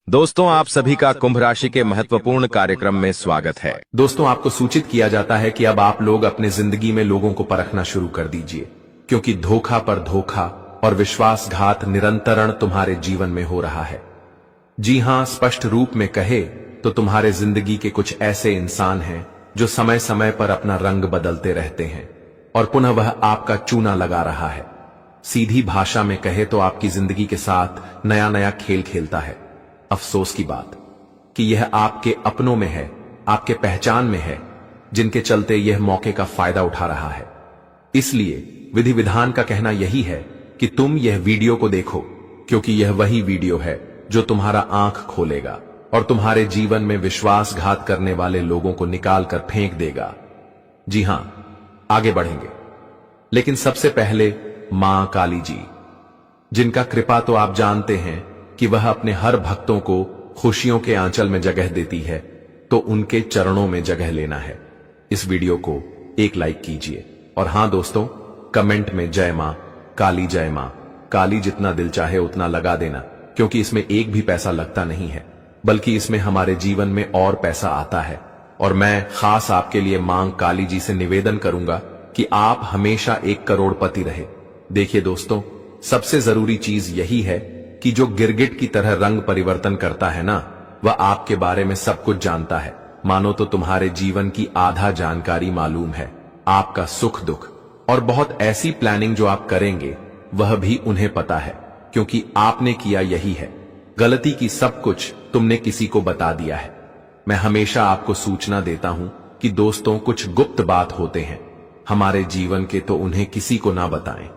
दोस्तों, आप सभी का कुंभ राशि के महत्वपूर्ण कार्यक्रम में स्वागत है। दोस्तों, आपको सूचित किया जाता है कि अब आप लोग अपने जिंदगी में लोगों को परखना शुरू कर दीजिए, क्योंकि धोखा पर धोखा और विश्वासघात निरंतरण तुम्हारे जीवन में हो रहा है। जी हां, स्पष्ट रूप में कहे तो तुम्हारे जिंदगी के कुछ ऐसे इंसान हैं जो समय समय पर अपना रंग बदलते रहते हैं और पुनः वह आपका चूना लगा रहा है। सीधी भाषा में कहे तो आपकी जिंदगी के साथ नया नया खेल खेलता है। अफसोस की बात कि यह आपके अपनों में है, आपके पहचान में है, जिनके चलते यह मौके का फायदा उठा रहा है। इसलिए विधि विधान का कहना यही है कि तुम यह वीडियो को देखो, क्योंकि यह वही वीडियो है जो तुम्हारा आंख खोलेगा और तुम्हारे जीवन में विश्वासघात करने वाले लोगों को निकाल कर फेंक देगा। जी हां, आगे बढ़ेंगे, लेकिन सबसे पहले मां काली जी, जिनका कृपा तो आप जानते हैं कि वह अपने हर भक्तों को खुशियों के आंचल में जगह देती है, तो उनके चरणों में जगह लेना है। इस वीडियो को एक लाइक कीजिए और हां दोस्तों, कमेंट में जय मां काली, जय मां काली जितना दिल चाहे उतना लगा देना, क्योंकि इसमें एक भी पैसा लगता नहीं है, बल्कि इसमें हमारे जीवन में और पैसा आता है। और मैं खास आपके लिए मां काली जी से निवेदन करूंगा कि आप हमेशा 1 करोड़पति रहे। देखिए दोस्तों, सबसे जरूरी चीज यही है कि जो गिरगिट की तरह रंग परिवर्तन करता है ना, वह आपके बारे में सब कुछ जानता है। मानो तो तुम्हारे जीवन की आधा जानकारी मालूम है, आपका सुख दुख और बहुत ऐसी प्लानिंग जो आप करेंगे वह भी उन्हें पता है, क्योंकि आपने किया यही है। गलती की सब कुछ तुमने किसी को बता दिया है। मैं हमेशा आपको सूचना देता हूं कि दोस्तों, कुछ गुप्त बात होते हैं हमारे जीवन के, तो उन्हें किसी को ना बताएं,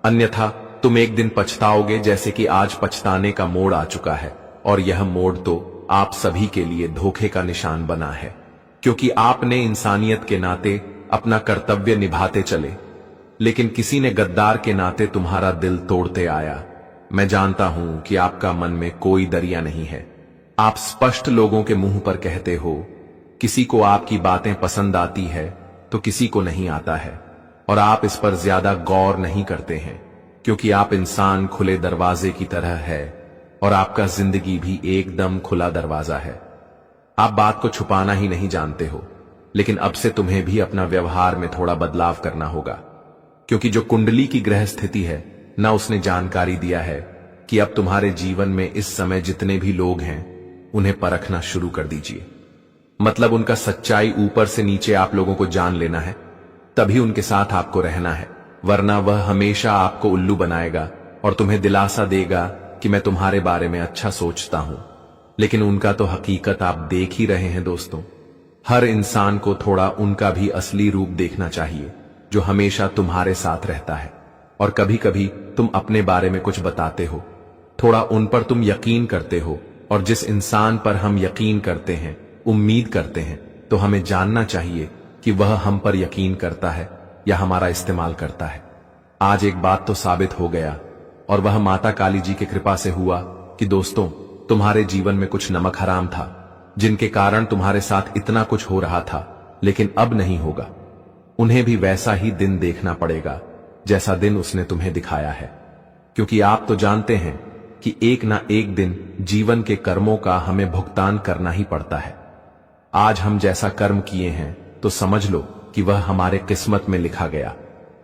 अन्यथा तुम एक दिन पछताओगे, जैसे कि आज पछताने का मोड़ आ चुका है। और यह मोड़ तो आप सभी के लिए धोखे का निशान बना है, क्योंकि आपने इंसानियत के नाते अपना कर्तव्य निभाते चले, लेकिन किसी ने गद्दार के नाते तुम्हारा दिल तोड़ते आया। मैं जानता हूं कि आपका मन में कोई दरिया नहीं है। आप स्पष्ट लोगों के मुंह पर कहते हो, किसी को आपकी बातें पसंद आती है तो किसी को नहीं आता है, और आप इस पर ज्यादा गौर नहीं करते हैं, क्योंकि आप इंसान खुले दरवाजे की तरह है और आपका जिंदगी भी एकदम खुला दरवाजा है। आप बात को छुपाना ही नहीं जानते हो, लेकिन अब से तुम्हें भी अपना व्यवहार में थोड़ा बदलाव करना होगा, क्योंकि जो कुंडली की ग्रह स्थिति है ना, उसने जानकारी दिया है कि अब तुम्हारे जीवन में इस समय जितने भी लोग हैं उन्हें परखना शुरू कर दीजिए। मतलब उनका सच्चाई ऊपर से नीचे आप लोगों को जान लेना है, तभी उनके साथ आपको रहना है, वरना वह हमेशा आपको उल्लू बनाएगा और तुम्हें दिलासा देगा कि मैं तुम्हारे बारे में अच्छा सोचता हूं, लेकिन उनका तो हकीकत आप देख ही रहे हैं। दोस्तों, हर इंसान को थोड़ा उनका भी असली रूप देखना चाहिए, जो हमेशा तुम्हारे साथ रहता है। और कभी कभी तुम अपने बारे में कुछ बताते हो, थोड़ा उन पर तुम यकीन करते हो, और जिस इंसान पर हम यकीन करते हैं, उम्मीद करते हैं, तो हमें जानना चाहिए कि वह हम पर यकीन करता है या हमारा इस्तेमाल करता है। आज एक बात तो साबित हो गया, और वह माता काली जी की कृपा से हुआ कि दोस्तों, तुम्हारे जीवन में कुछ नमक हराम था, जिनके कारण तुम्हारे साथ इतना कुछ हो रहा था, लेकिन अब नहीं होगा। उन्हें भी वैसा ही दिन देखना पड़ेगा जैसा दिन उसने तुम्हें दिखाया है, क्योंकि आप तो जानते हैं कि एक ना एक दिन जीवन के कर्मों का हमें भुगतान करना ही पड़ता है। आज हम जैसा कर्म किए हैं तो समझ लो कि वह हमारे किस्मत में लिखा गया,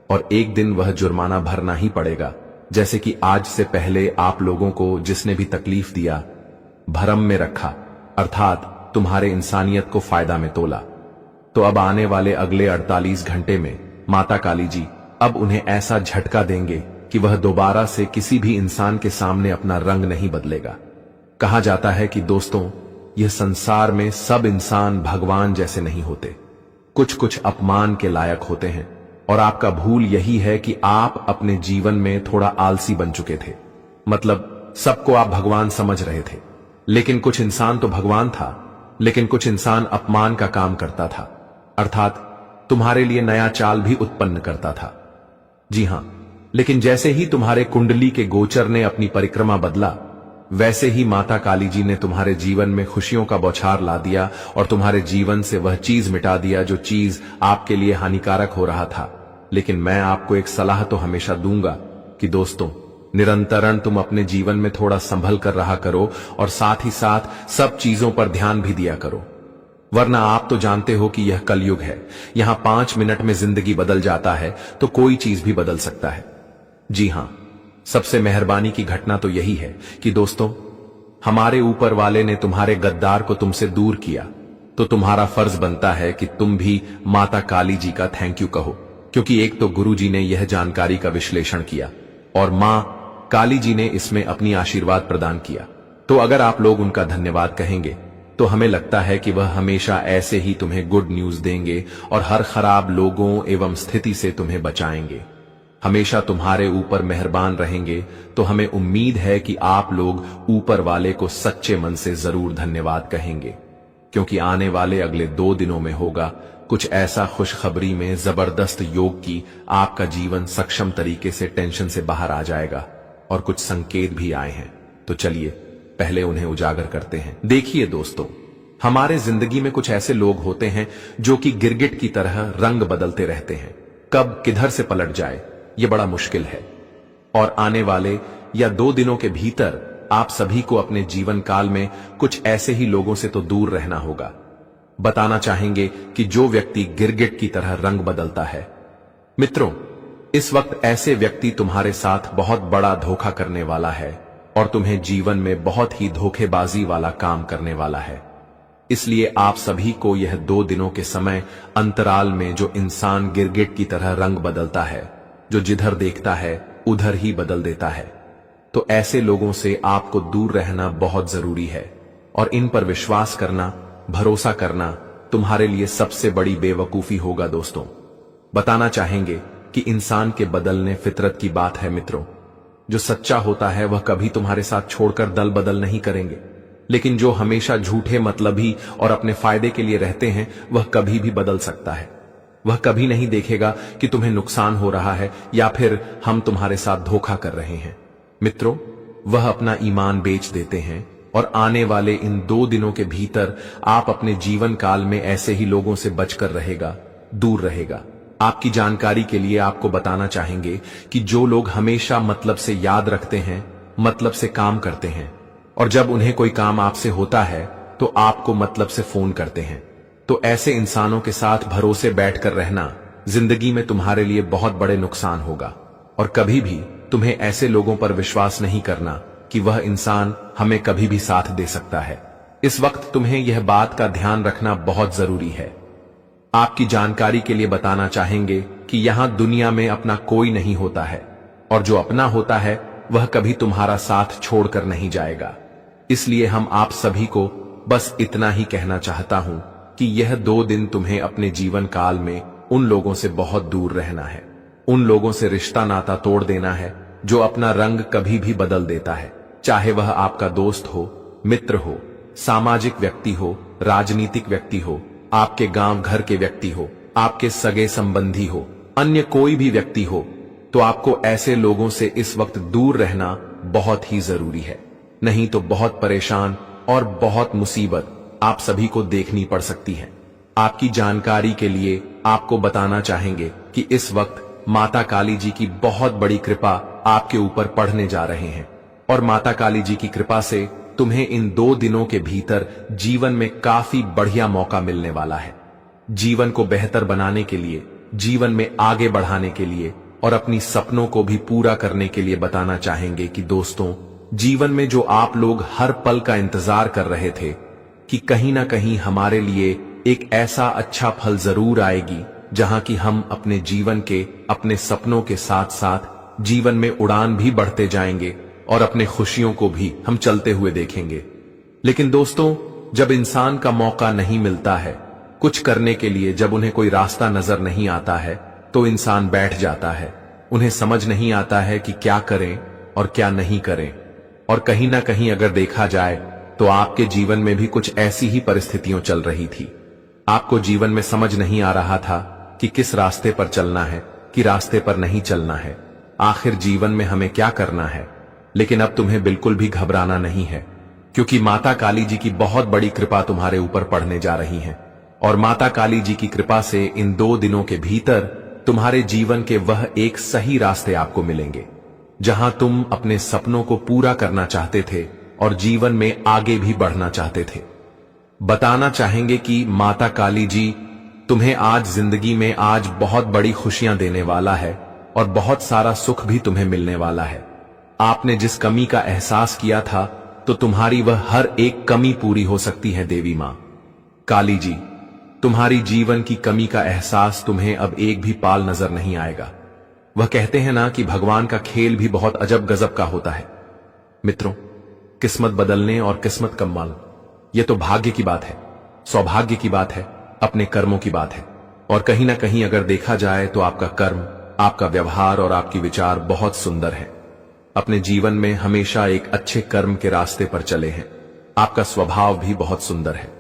और एक दिन वह जुर्माना भरना ही पड़ेगा। जैसे कि आज से पहले आप लोगों को जिसने भी तकलीफ दिया, भरम में रखा, अर्थात तुम्हारे इंसानियत को फायदा में तोला, तो अब आने वाले अगले 48 घंटे में माता काली जी अब उन्हें ऐसा झटका देंगे कि वह दोबारा से किसी भी इंसान के सामने अपना रंग नहीं बदलेगा। कहा जाता है कि दोस्तों, यह संसार में सब इंसान भगवान जैसे नहीं होते, कुछ कुछ अपमान के लायक होते हैं, और आपका भूल यही है कि आप अपने जीवन में थोड़ा आलसी बन चुके थे। मतलब सबको आप भगवान समझ रहे थे, लेकिन कुछ इंसान तो भगवान था, लेकिन कुछ इंसान अपमान का काम करता था, अर्थात तुम्हारे लिए नया चाल भी उत्पन्न करता था। जी हां, लेकिन जैसे ही तुम्हारे कुंडली के गोचर ने अपनी परिक्रमा बदला, वैसे ही माता काली जी ने तुम्हारे जीवन में खुशियों का बौछार ला दिया और तुम्हारे जीवन से वह चीज मिटा दिया जो चीज आपके लिए हानिकारक हो रहा था। लेकिन मैं आपको एक सलाह तो हमेशा दूंगा कि दोस्तों, निरंतरण तुम अपने जीवन में थोड़ा संभल कर रहा करो और साथ ही साथ सब चीजों पर ध्यान भी दिया करो, वरना आप तो जानते हो कि यह कलयुग है। यहां 5 मिनट में जिंदगी बदल जाता है तो कोई चीज भी बदल सकता है। जी हां, सबसे मेहरबानी की घटना तो यही है कि दोस्तों, हमारे ऊपर वाले ने तुम्हारे गद्दार को तुमसे दूर किया, तो तुम्हारा फर्ज बनता है कि तुम भी माता काली जी का थैंक यू कहो, क्योंकि एक तो गुरु जी ने यह जानकारी का विश्लेषण किया और मां काली जी ने इसमें अपनी आशीर्वाद प्रदान किया। तो अगर आप लोग उनका धन्यवाद कहेंगे तो हमें लगता है कि वह हमेशा ऐसे ही तुम्हें गुड न्यूज देंगे और हर खराब लोगों एवं स्थिति से तुम्हें बचाएंगे, हमेशा तुम्हारे ऊपर मेहरबान रहेंगे। तो हमें उम्मीद है कि आप लोग ऊपर वाले को सच्चे मन से जरूर धन्यवाद कहेंगे, क्योंकि आने वाले अगले 2 दिनों में होगा कुछ ऐसा खुशखबरी में जबरदस्त योग की आपका जीवन सक्षम तरीके से टेंशन से बाहर आ जाएगा और कुछ संकेत भी आए हैं। तो चलिए पहले उन्हें उजागर करते हैं। देखिए दोस्तों, हमारे जिंदगी में कुछ ऐसे लोग होते हैं जो कि गिरगिट की तरह रंग बदलते रहते हैं, कब किधर से पलट जाए ये बड़ा मुश्किल है। और आने वाले या 2 दिनों के भीतर आप सभी को अपने जीवन काल में कुछ ऐसे ही लोगों से तो दूर रहना होगा। बताना चाहेंगे कि जो व्यक्ति गिरगिट की तरह रंग बदलता है, मित्रों, इस वक्त ऐसे व्यक्ति तुम्हारे साथ बहुत बड़ा धोखा करने वाला है और तुम्हें जीवन में बहुत ही धोखेबाजी वाला काम करने वाला है। इसलिए आप सभी को यह 2 दिनों के समय अंतराल में जो इंसान गिरगिट की तरह रंग बदलता है, जो जिधर देखता है उधर ही बदल देता है, तो ऐसे लोगों से आपको दूर रहना बहुत जरूरी है और इन पर विश्वास करना, भरोसा करना तुम्हारे लिए सबसे बड़ी बेवकूफी होगा। दोस्तों, बताना चाहेंगे कि इंसान के बदलने फितरत की बात है। मित्रों, जो सच्चा होता है वह कभी तुम्हारे साथ छोड़कर दल बदल नहीं करेंगे, लेकिन जो हमेशा झूठे मतलबी और अपने फायदे के लिए रहते हैं वह कभी भी बदल सकता है। वह कभी नहीं देखेगा कि तुम्हें नुकसान हो रहा है या फिर हम तुम्हारे साथ धोखा कर रहे हैं। मित्रों, वह अपना ईमान बेच देते हैं और आने वाले इन 2 दिनों के भीतर आप अपने जीवन काल में ऐसे ही लोगों से बचकर रहेगा, दूर रहेगा। आपकी जानकारी के लिए आपको बताना चाहेंगे कि जो लोग हमेशा मतलब से याद रखते हैं, मतलब से काम करते हैं और जब उन्हें कोई काम आपसे होता है तो आपको मतलब से फोन करते हैं, तो ऐसे इंसानों के साथ भरोसे बैठकर रहना जिंदगी में तुम्हारे लिए बहुत बड़े नुकसान होगा। और कभी भी तुम्हें ऐसे लोगों पर विश्वास नहीं करना कि वह इंसान हमें कभी भी साथ दे सकता है। इस वक्त तुम्हें यह बात का ध्यान रखना बहुत जरूरी है। आपकी जानकारी के लिए बताना चाहेंगे कि यहां दुनिया में अपना कोई नहीं होता है और जो अपना होता है वह कभी तुम्हारा साथ छोड़कर नहीं जाएगा। इसलिए हम आप सभी को बस इतना ही कहना चाहता हूं कि यह 2 दिन तुम्हें अपने जीवन काल में उन लोगों से बहुत दूर रहना है, उन लोगों से रिश्ता नाता तोड़ देना है जो अपना रंग कभी भी बदल देता है, चाहे वह आपका दोस्त हो, मित्र हो, सामाजिक व्यक्ति हो, राजनीतिक व्यक्ति हो, आपके गांव घर के व्यक्ति हो, आपके सगे संबंधी हो, अन्य कोई भी व्यक्ति हो। तो आपको ऐसे लोगों से इस वक्त दूर रहना बहुत ही जरूरी है, नहीं तो बहुत परेशान और बहुत मुसीबत आप सभी को देखनी पड़ सकती है। आपकी जानकारी के लिए आपको बताना चाहेंगे कि इस वक्त माता काली जी की बहुत बड़ी कृपा आपके ऊपर पड़ने जा रहे हैं और माता काली जी की कृपा से तुम्हें इन 2 दिनों के भीतर जीवन में काफी बढ़िया मौका मिलने वाला है। जीवन को बेहतर बनाने के लिए, जीवन में आगे बढ़ाने के लिए और अपनी सपनों को भी पूरा करने के लिए बताना चाहेंगे कि दोस्तों, जीवन में जो आप लोग हर पल का इंतजार कर रहे थे कि कहीं ना कहीं हमारे लिए एक ऐसा अच्छा फल जरूर आएगी जहां कि हम अपने जीवन के, अपने सपनों के साथ साथ जीवन में उड़ान भी बढ़ते जाएंगे और अपने खुशियों को भी हम चलते हुए देखेंगे। लेकिन दोस्तों, जब इंसान का मौका नहीं मिलता है कुछ करने के लिए, जब उन्हें कोई रास्ता नजर नहीं आता है तो इंसान बैठ जाता है। उन्हें समझ नहीं आता है कि क्या करें और क्या नहीं करें। और कहीं ना कहीं अगर देखा जाए तो आपके जीवन में भी कुछ ऐसी ही परिस्थितियां चल रही थी। आपको जीवन में समझ नहीं आ रहा था कि किस रास्ते पर चलना है, कि रास्ते पर नहीं चलना है, आखिर जीवन में हमें क्या करना है। लेकिन अब तुम्हें बिल्कुल भी घबराना नहीं है, क्योंकि माता काली जी की बहुत बड़ी कृपा तुम्हारे ऊपर पड़ने जा रही है और माता काली जी की कृपा से इन 2 दिनों के भीतर तुम्हारे जीवन के वह एक सही रास्ते आपको मिलेंगे जहां तुम अपने सपनों को पूरा करना चाहते थे और जीवन में आगे भी बढ़ना चाहते थे। बताना चाहेंगे कि माता काली जी तुम्हें आज जिंदगी में आज बहुत बड़ी खुशियां देने वाला है और बहुत सारा सुख भी तुम्हें मिलने वाला है। आपने जिस कमी का एहसास किया था तो तुम्हारी वह हर एक कमी पूरी हो सकती है देवी मां काली जी। तुम्हारी जीवन की कमी का एहसास तुम्हें अब एक भी पाल नजर नहीं आएगा। वह कहते हैं ना कि भगवान का खेल भी बहुत अजब गजब का होता है। मित्रों, किस्मत बदलने और किस्मत कमाना यह तो भाग्य की बात है, सौभाग्य की बात है, अपने कर्मों की बात है। और कहीं ना कहीं अगर देखा जाए तो आपका कर्म, आपका व्यवहार और आपकी विचार बहुत सुंदर है। अपने जीवन में हमेशा एक अच्छे कर्म के रास्ते पर चले हैं। आपका स्वभाव भी बहुत सुंदर है।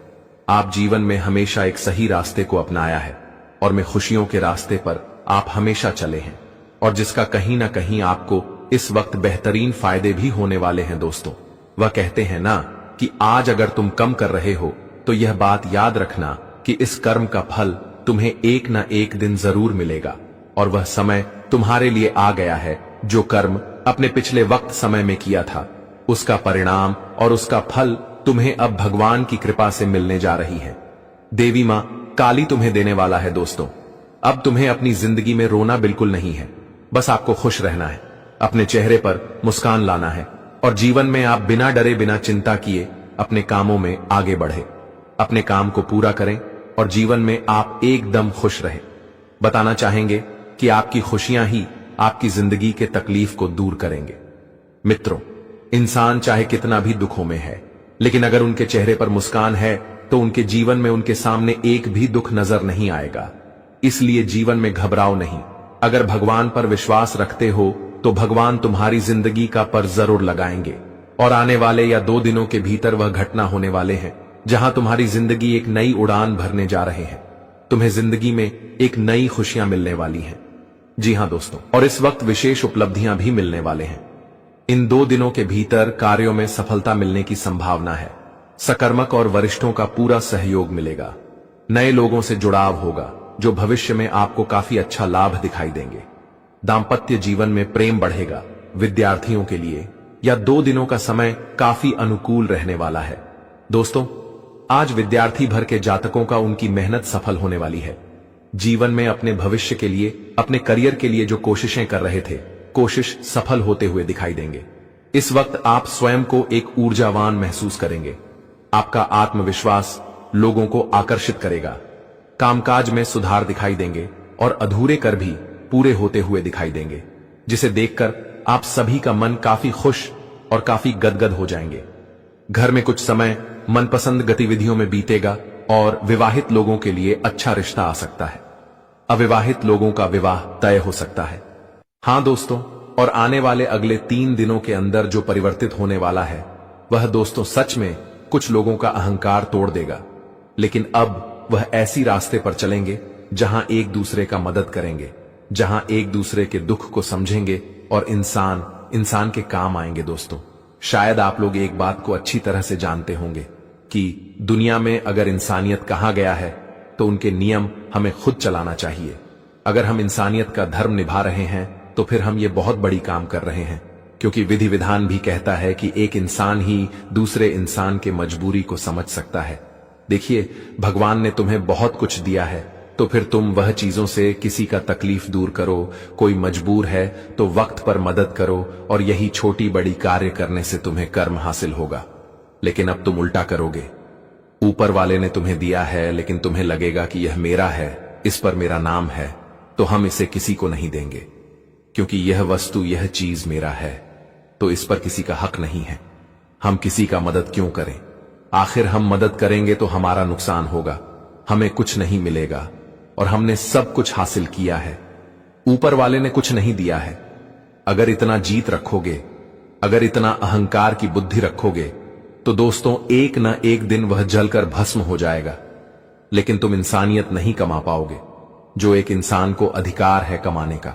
आप जीवन में हमेशा एक सही रास्ते को अपनाया है और मैं खुशियों के रास्ते पर आप हमेशा चले हैं, और जिसका कहीं ना कहीं आपको इस वक्त बेहतरीन फायदे भी होने वाले हैं। दोस्तों, वह कहते हैं ना कि आज अगर तुम कम कर रहे हो तो यह बात याद रखना कि इस कर्म का फल तुम्हें एक ना एक दिन जरूर मिलेगा, और वह समय तुम्हारे लिए आ गया है। जो कर्म अपने पिछले वक्त समय में किया था, उसका परिणाम और उसका फल तुम्हें अब भगवान की कृपा से मिलने जा रही है। देवी मां काली तुम्हें देने वाला है। दोस्तों, अब तुम्हें अपनी जिंदगी में रोना बिल्कुल नहीं है। बस आपको खुश रहना है, अपने चेहरे पर मुस्कान लाना है, और जीवन में आप बिना डरे बिना चिंता किए अपने कामों में आगे बढ़े, अपने काम को पूरा करें और जीवन में आप एकदम खुश रहें। बताना चाहेंगे कि आपकी खुशियां ही आपकी जिंदगी के तकलीफ को दूर करेंगे। मित्रों, इंसान चाहे कितना भी दुखों में है, लेकिन अगर उनके चेहरे पर मुस्कान है तो उनके जीवन में उनके सामने एक भी दुख नजर नहीं आएगा। इसलिए जीवन में घबराओ नहीं। अगर भगवान पर विश्वास रखते हो तो भगवान तुम्हारी जिंदगी का पर जरूर लगाएंगे, और आने वाले या 2 दिनों के भीतर वह घटना होने वाले हैं जहां तुम्हारी जिंदगी एक नई उड़ान भरने जा रहे हैं। तुम्हें जिंदगी में एक नई खुशियां मिलने वाली हैं। जी हां दोस्तों, और इस वक्त विशेष उपलब्धियां भी मिलने वाले हैं। इन 2 दिनों के भीतर कार्यों में सफलता मिलने की संभावना है। सकर्मक और वरिष्ठों का पूरा सहयोग मिलेगा। नए लोगों से जुड़ाव होगा जो भविष्य में आपको काफी अच्छा लाभ दिखाई देंगे। दाम्पत्य जीवन में प्रेम बढ़ेगा। विद्यार्थियों के लिए या 2 दिनों का समय काफी अनुकूल रहने वाला है। दोस्तों, आज विद्यार्थी भर के जातकों का उनकी मेहनत सफल होने वाली है। जीवन में अपने भविष्य के लिए, अपने करियर के लिए जो कोशिशें कर रहे थे, कोशिश सफल होते हुए दिखाई देंगे। इस वक्त आप स्वयं को एक ऊर्जावान महसूस करेंगे। आपका आत्मविश्वास लोगों को आकर्षित करेगा। कामकाज में सुधार दिखाई देंगे और अधूरे कर भी पूरे होते हुए दिखाई देंगे, जिसे देखकर आप सभी का मन काफी खुश और काफी गदगद हो जाएंगे। घर में कुछ समय मनपसंद गतिविधियों में बीतेगा और विवाहित लोगों के लिए अच्छा रिश्ता आ सकता है। अविवाहित लोगों का विवाह तय हो सकता है। हां दोस्तों, और आने वाले अगले 3 दिनों के अंदर जो परिवर्तित होने वाला है वह दोस्तों सच में कुछ लोगों का अहंकार तोड़ देगा। लेकिन अब वह ऐसी रास्ते पर चलेंगे जहां एक दूसरे का मदद करेंगे, जहां एक दूसरे के दुख को समझेंगे और इंसान के काम आएंगे। दोस्तों, शायद आप लोग एक बात को अच्छी तरह से जानते होंगे कि दुनिया में अगर इंसानियत कहा गया है तो उनके नियम हमें खुद चलाना चाहिए। अगर हम इंसानियत का धर्म निभा रहे हैं तो फिर हम ये बहुत बड़ी काम कर रहे हैं, क्योंकि विधि विधान भी कहता है कि एक इंसान ही दूसरे इंसान के मजबूरी को समझ सकता है। देखिए, भगवान ने तुम्हें बहुत कुछ दिया है, तो फिर तुम वह चीजों से किसी का तकलीफ दूर करो। कोई मजबूर है तो वक्त पर मदद करो, और यही छोटी बड़ी कार्य करने से तुम्हें कर्म हासिल होगा। लेकिन अब तुम उल्टा करोगे। ऊपर वाले ने तुम्हें दिया है, लेकिन तुम्हें लगेगा कि यह मेरा है, इस पर मेरा नाम है, तो हम इसे किसी को नहीं देंगे, क्योंकि यह वस्तु, यह चीज मेरा है, तो इस पर किसी का हक नहीं है। हम किसी का मदद क्यों करें? आखिर हम मदद करेंगे तो हमारा नुकसान होगा, हमें कुछ नहीं मिलेगा, और हमने सब कुछ हासिल किया है। ऊपर वाले ने कुछ नहीं दिया है। अगर इतना जीत रखोगे, अगर इतना अहंकार की बुद्धि रखोगे, तो दोस्तों एक ना एक दिन वह जलकर भस्म हो जाएगा। लेकिन तुम इंसानियत नहीं कमा पाओगे, जो एक इंसान को अधिकार है कमाने का।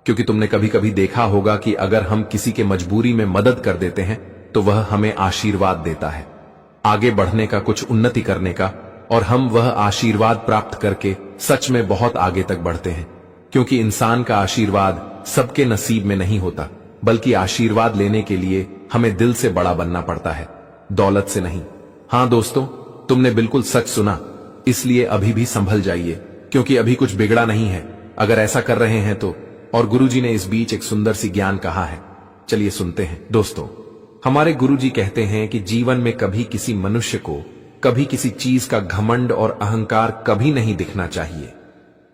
क्योंकि तुमने कभी कभी देखा होगा कि अगर हम किसी के मजबूरी में मदद कर देते हैं तो वह हमें आशीर्वाद देता है, आगे बढ़ने का, कुछ उन्नति करने का, और हम वह आशीर्वाद प्राप्त करके सच में बहुत आगे तक बढ़ते हैं। क्योंकि इंसान का आशीर्वाद सबके नसीब में नहीं होता, बल्कि आशीर्वाद लेने के लिए हमें दिल से बड़ा बनना पड़ता है, दौलत से नहीं। हां दोस्तों, तुमने बिल्कुल सच सुना, इसलिए अभी भी संभल जाइए, क्योंकि अभी कुछ बिगड़ा नहीं है अगर ऐसा कर रहे हैं तो। और गुरुजी ने इस बीच एक सुंदर सी ज्ञान कहा है, चलिए सुनते हैं। दोस्तों, हमारे गुरुजी कहते हैं कि जीवन में कभी किसी मनुष्य को कभी किसी चीज का घमंड और अहंकार कभी नहीं दिखना चाहिए,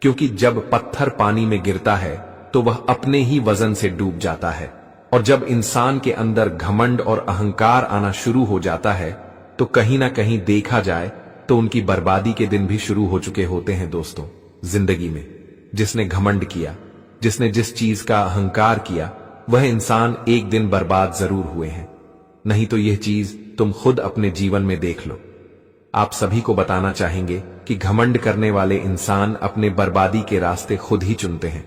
क्योंकि जब पत्थर पानी में गिरता है तो वह अपने ही वजन से डूब जाता है, और जब इंसान के अंदर घमंड और अहंकार आना शुरू हो जाता है तो कहीं ना कहीं देखा जाए तो उनकी बर्बादी के दिन भी शुरू हो चुके होते हैं। दोस्तों, जिंदगी में जिसने घमंड किया, जिसने जिस चीज का अहंकार किया, वह इंसान एक दिन बर्बाद जरूर हुए हैं। नहीं तो यह चीज तुम खुद अपने जीवन में देख लो। आप सभी को बताना चाहेंगे कि घमंड करने वाले इंसान अपने बर्बादी के रास्ते खुद ही चुनते हैं।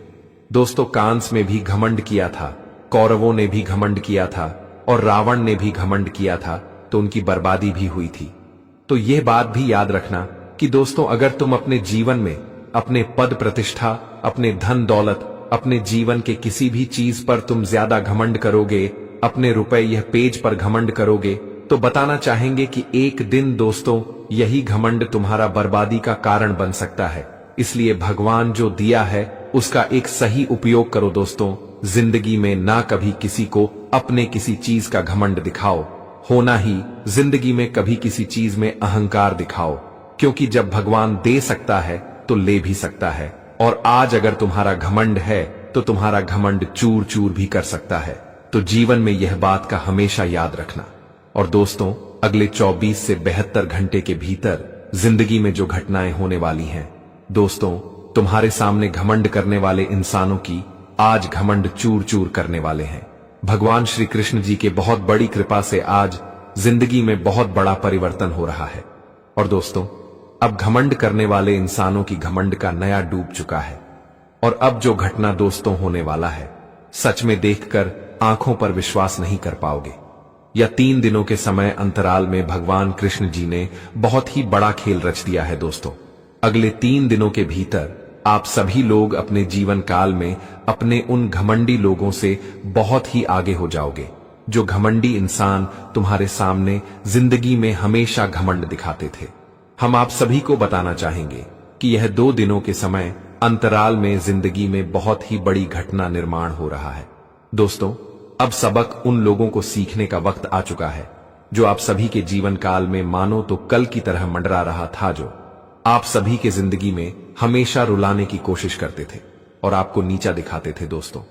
दोस्तों, कांस में भी घमंड किया था, कौरवों ने भी घमंड किया था, और रावण ने भी घमंड किया था, तो उनकी बर्बादी भी हुई थी। तो यह बात भी याद रखना कि दोस्तों, अगर तुम अपने जीवन में अपने पद प्रतिष्ठा, अपने धन दौलत, अपने जीवन के किसी भी चीज पर तुम ज्यादा घमंड करोगे, अपने रुपए यह पेज पर घमंड करोगे, तो बताना चाहेंगे कि एक दिन दोस्तों यही घमंड तुम्हारा बर्बादी का कारण बन सकता है। इसलिए भगवान जो दिया है उसका एक सही उपयोग करो। दोस्तों, जिंदगी में ना कभी किसी को अपने किसी चीज का घमंड दिखाओ, होना ही जिंदगी में कभी किसी चीज में अहंकार दिखाओ, क्योंकि जब भगवान दे सकता है तो ले भी सकता है, और आज अगर तुम्हारा घमंड है तो तुम्हारा घमंड चूर चूर भी कर सकता है। तो जीवन में यह बात का हमेशा याद रखना। और दोस्तों, अगले 24 से 72 घंटे के भीतर जिंदगी में जो घटनाएं होने वाली हैं, दोस्तों, तुम्हारे सामने घमंड करने वाले इंसानों की आज घमंड चूर चूर करने वाले हैं। भगवान श्री कृष्ण जी के बहुत बड़ी कृपा से आज जिंदगी में बहुत बड़ा परिवर्तन हो रहा है। और दोस्तों, अब घमंड करने वाले इंसानों की घमंड का नया डूब चुका है, और अब जो घटना दोस्तों होने वाला है, सच में देखकर आंखों पर विश्वास नहीं कर पाओगे। या 3 दिनों के समय अंतराल में भगवान कृष्ण जी ने बहुत ही बड़ा खेल रच दिया है। दोस्तों, अगले 3 दिनों के भीतर आप सभी लोग अपने जीवन काल में अपने उन घमंडी लोगों से बहुत ही आगे हो जाओगे। जो घमंडी इंसान तुम्हारे सामने जिंदगी में हमेशा घमंड दिखाते थे। हम आप सभी को बताना चाहेंगे कि यह 2 दिनों के समय अंतराल में जिंदगी में बहुत ही बड़ी घटना निर्माण हो रहा है। दोस्तों, अब सबक उन लोगों को सीखने का वक्त आ चुका है जो आप सभी के जीवन काल में मानो तो कल की तरह मंडरा रहा था, जो आप सभी के जिंदगी में हमेशा रुलाने की कोशिश करते थे और आपको नीचा दिखाते थे। दोस्तों,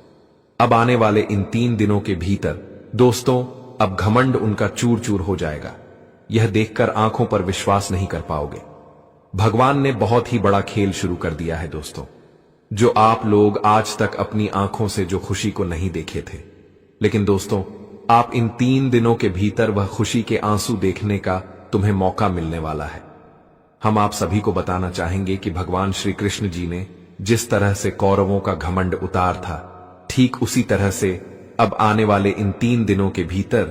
अब आने वाले इन 3 दिनों के भीतर दोस्तों अब घमंड उनका चूर चूर हो जाएगा। यह देखकर आंखों पर विश्वास नहीं कर पाओगे। भगवान ने बहुत ही बड़ा खेल शुरू कर दिया है। दोस्तों, जो आप लोग आज तक अपनी आंखों से जो खुशी को नहीं देखे थे, लेकिन दोस्तों आप इन 3 दिनों के भीतर वह खुशी के आंसू देखने का तुम्हें मौका मिलने वाला है। हम आप सभी को बताना चाहेंगे कि भगवान श्री कृष्ण जी ने जिस तरह से कौरवों का घमंड उतार था, ठीक उसी तरह से अब आने वाले इन 3 दिनों के भीतर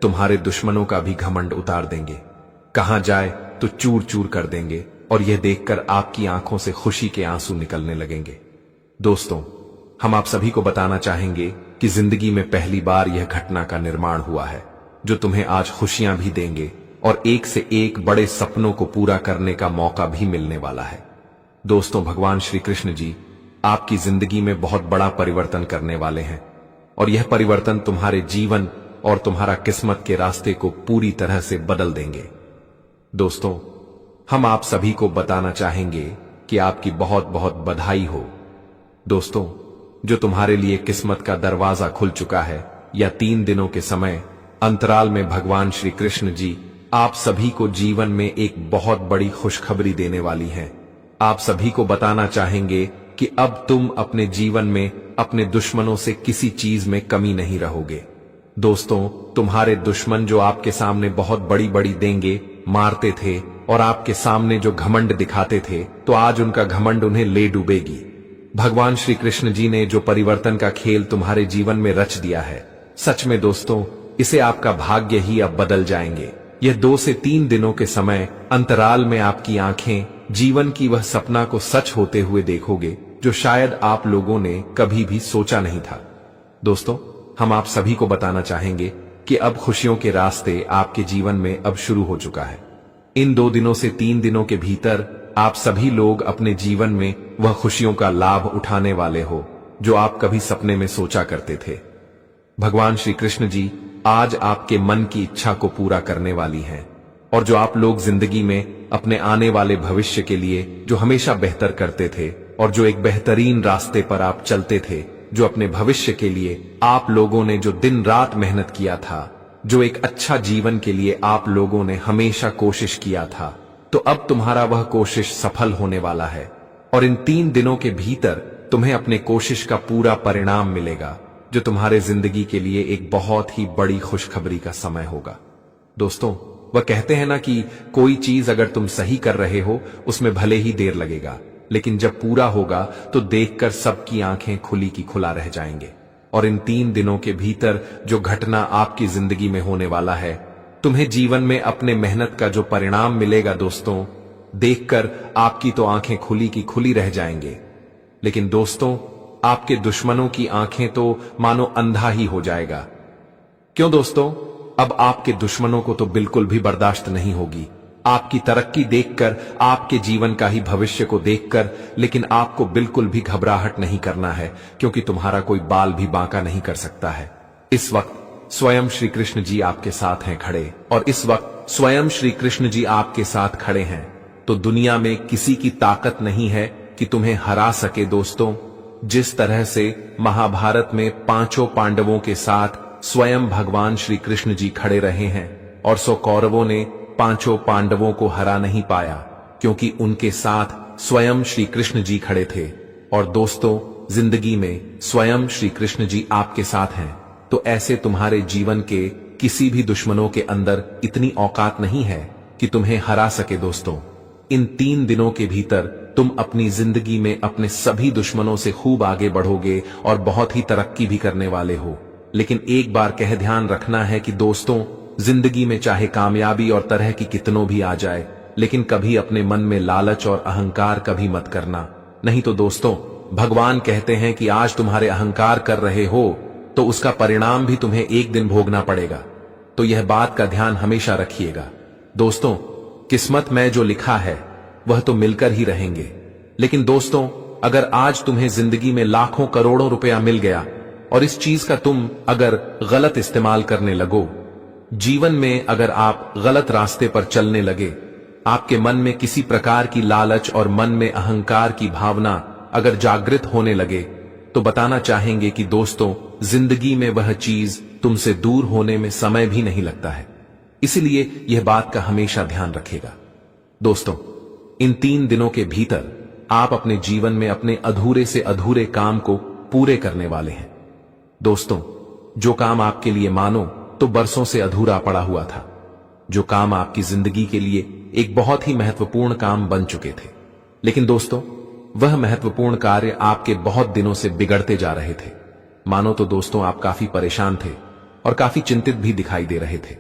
तुम्हारे दुश्मनों का भी घमंड उतार देंगे। कहां जाए तो चूर चूर कर देंगे, और यह देखकर आपकी आंखों से खुशी के आंसू निकलने लगेंगे। दोस्तों, हम आप सभी को बताना चाहेंगे कि जिंदगी में पहली बार यह घटना का निर्माण हुआ है जो तुम्हें आज खुशियां भी देंगे और एक से एक बड़े सपनों को पूरा करने का मौका भी मिलने वाला है। दोस्तों, भगवान श्री कृष्ण जी आपकी जिंदगी में बहुत बड़ा परिवर्तन करने वाले हैं, और यह परिवर्तन तुम्हारे जीवन और तुम्हारा किस्मत के रास्ते को पूरी तरह से बदल देंगे। दोस्तों, हम आप सभी को बताना चाहेंगे कि आपकी बहुत बहुत बधाई हो। दोस्तों, जो तुम्हारे लिए किस्मत का दरवाजा खुल चुका है, या 3 दिनों के समय अंतराल में भगवान श्री कृष्ण जी आप सभी को जीवन में एक बहुत बड़ी खुशखबरी देने वाली हैं। आप सभी को बताना चाहेंगे कि अब तुम अपने जीवन में अपने दुश्मनों से किसी चीज में कमी नहीं रहोगे। दोस्तों, तुम्हारे दुश्मन जो आपके सामने बहुत बड़ी बड़ी देंगे मारते थे और आपके सामने जो घमंड दिखाते थे, तो आज उनका घमंड उन्हें ले डूबेगी। भगवान श्री कृष्ण जी ने जो परिवर्तन का खेल तुम्हारे जीवन में रच दिया है, सच में दोस्तों इसे आपका भाग्य ही अब बदल जाएंगे। यह 2 से 3 दिनों के समय अंतराल में आपकी आंखें जीवन की वह सपना को सच होते हुए देखोगे जो शायद आप लोगों ने कभी भी सोचा नहीं था। दोस्तों, हम आप सभी को बताना चाहेंगे कि अब खुशियों के रास्ते आपके जीवन में अब शुरू हो चुका है। इन 2 दिनों से 3 दिनों के भीतर आप सभी लोग अपने जीवन में वह खुशियों का लाभ उठाने वाले हो जो आप कभी सपने में सोचा करते थे। भगवान श्री कृष्ण जी आज आपके मन की इच्छा को पूरा करने वाली हैं, और जो आप लोग जिंदगी में अपने आने वाले भविष्य के लिए जो हमेशा बेहतर करते थे और जो एक बेहतरीन रास्ते पर आप चलते थे, जो अपने भविष्य के लिए आप लोगों ने जो दिन रात मेहनत किया था, जो एक अच्छा जीवन के लिए आप लोगों ने हमेशा कोशिश किया था, तो अब तुम्हारा वह कोशिश सफल होने वाला है और इन 3 दिनों के भीतर तुम्हें अपने कोशिश का पूरा परिणाम मिलेगा, जो तुम्हारे जिंदगी के लिए एक बहुत ही बड़ी खुशखबरी का समय होगा। दोस्तों, वह कहते हैं ना कि कोई चीज अगर तुम सही कर रहे हो उसमें भले ही देर लगेगा, लेकिन जब पूरा होगा तो देखकर सबकी आंखें खुली की खुला रह जाएंगे। और इन 3 दिनों के भीतर जो घटना आपकी जिंदगी में होने वाला है, तुम्हें जीवन में अपने मेहनत का जो परिणाम मिलेगा दोस्तों, देखकर आपकी तो आंखें खुली की खुली रह जाएंगे। लेकिन दोस्तों, आपके दुश्मनों की आंखें तो मानो अंधा ही हो जाएगा। क्यों दोस्तों? अब आपके दुश्मनों को तो बिल्कुल भी बर्दाश्त नहीं होगी आपकी तरक्की देखकर, आपके जीवन का ही भविष्य को देखकर। लेकिन आपको बिल्कुल भी घबराहट नहीं करना है, क्योंकि तुम्हारा कोई बाल भी बांका नहीं कर सकता है। इस वक्त स्वयं श्री कृष्ण जी आपके साथ हैं खड़े, और इस वक्त स्वयं श्री कृष्ण जी आपके साथ खड़े हैं, तो दुनिया में किसी की ताकत नहीं है कि तुम्हें हरा सके। दोस्तों, जिस तरह से महाभारत में 5 पांडवों के साथ स्वयं भगवान श्री कृष्ण जी खड़े रहे हैं, और 100 कौरवों ने 5 पांडवों को हरा नहीं पाया, क्योंकि उनके साथ स्वयं श्री कृष्ण जी खड़े थे। और दोस्तों, जिंदगी में स्वयं श्री कृष्ण जी आपके साथ हैं, तो ऐसे तुम्हारे जीवन के किसी भी दुश्मनों के अंदर इतनी औकात नहीं है कि तुम्हें हरा सके। दोस्तों, इन 3 दिनों के भीतर तुम अपनी जिंदगी में अपने सभी दुश्मनों से खूब आगे बढ़ोगे और बहुत ही तरक्की भी करने वाले हो। लेकिन एक बार कह ध्यान रखना है कि दोस्तों, जिंदगी में चाहे कामयाबी और तरह की कितनों भी आ जाए, लेकिन कभी अपने मन में लालच और अहंकार कभी मत करना। नहीं तो दोस्तों, भगवान कहते हैं कि आज तुम्हारे अहंकार कर रहे हो तो उसका परिणाम भी तुम्हें एक दिन भोगना पड़ेगा। तो यह बात का ध्यान हमेशा रखिएगा। दोस्तों, किस्मत में जो लिखा है वह तो मिलकर ही रहेंगे। लेकिन दोस्तों, अगर आज तुम्हें जिंदगी में लाखों करोड़ों रुपया मिल गया और इस चीज का तुम अगर गलत इस्तेमाल करने लगो, जीवन में अगर आप गलत रास्ते पर चलने लगे, आपके मन में किसी प्रकार की लालच और मन में अहंकार की भावना अगर जागृत होने लगे, तो बताना चाहेंगे कि दोस्तों, जिंदगी में वह चीज तुमसे दूर होने में समय भी नहीं लगता है। इसलिए यह बात का हमेशा ध्यान रखेगा। दोस्तों, इन 3 दिनों के भीतर आप अपने जीवन में अपने अधूरे से अधूरे काम को पूरे करने वाले हैं। दोस्तों, जो काम आपके लिए मानो तो बरसों से अधूरा पड़ा हुआ था, जो काम आपकी जिंदगी के लिए एक बहुत ही महत्वपूर्ण काम बन चुके थे, लेकिन दोस्तों, वह महत्वपूर्ण कार्य आपके बहुत दिनों से बिगड़ते जा रहे थे। मानो तो दोस्तों, आप काफी परेशान थे और काफी चिंतित भी दिखाई दे रहे थे।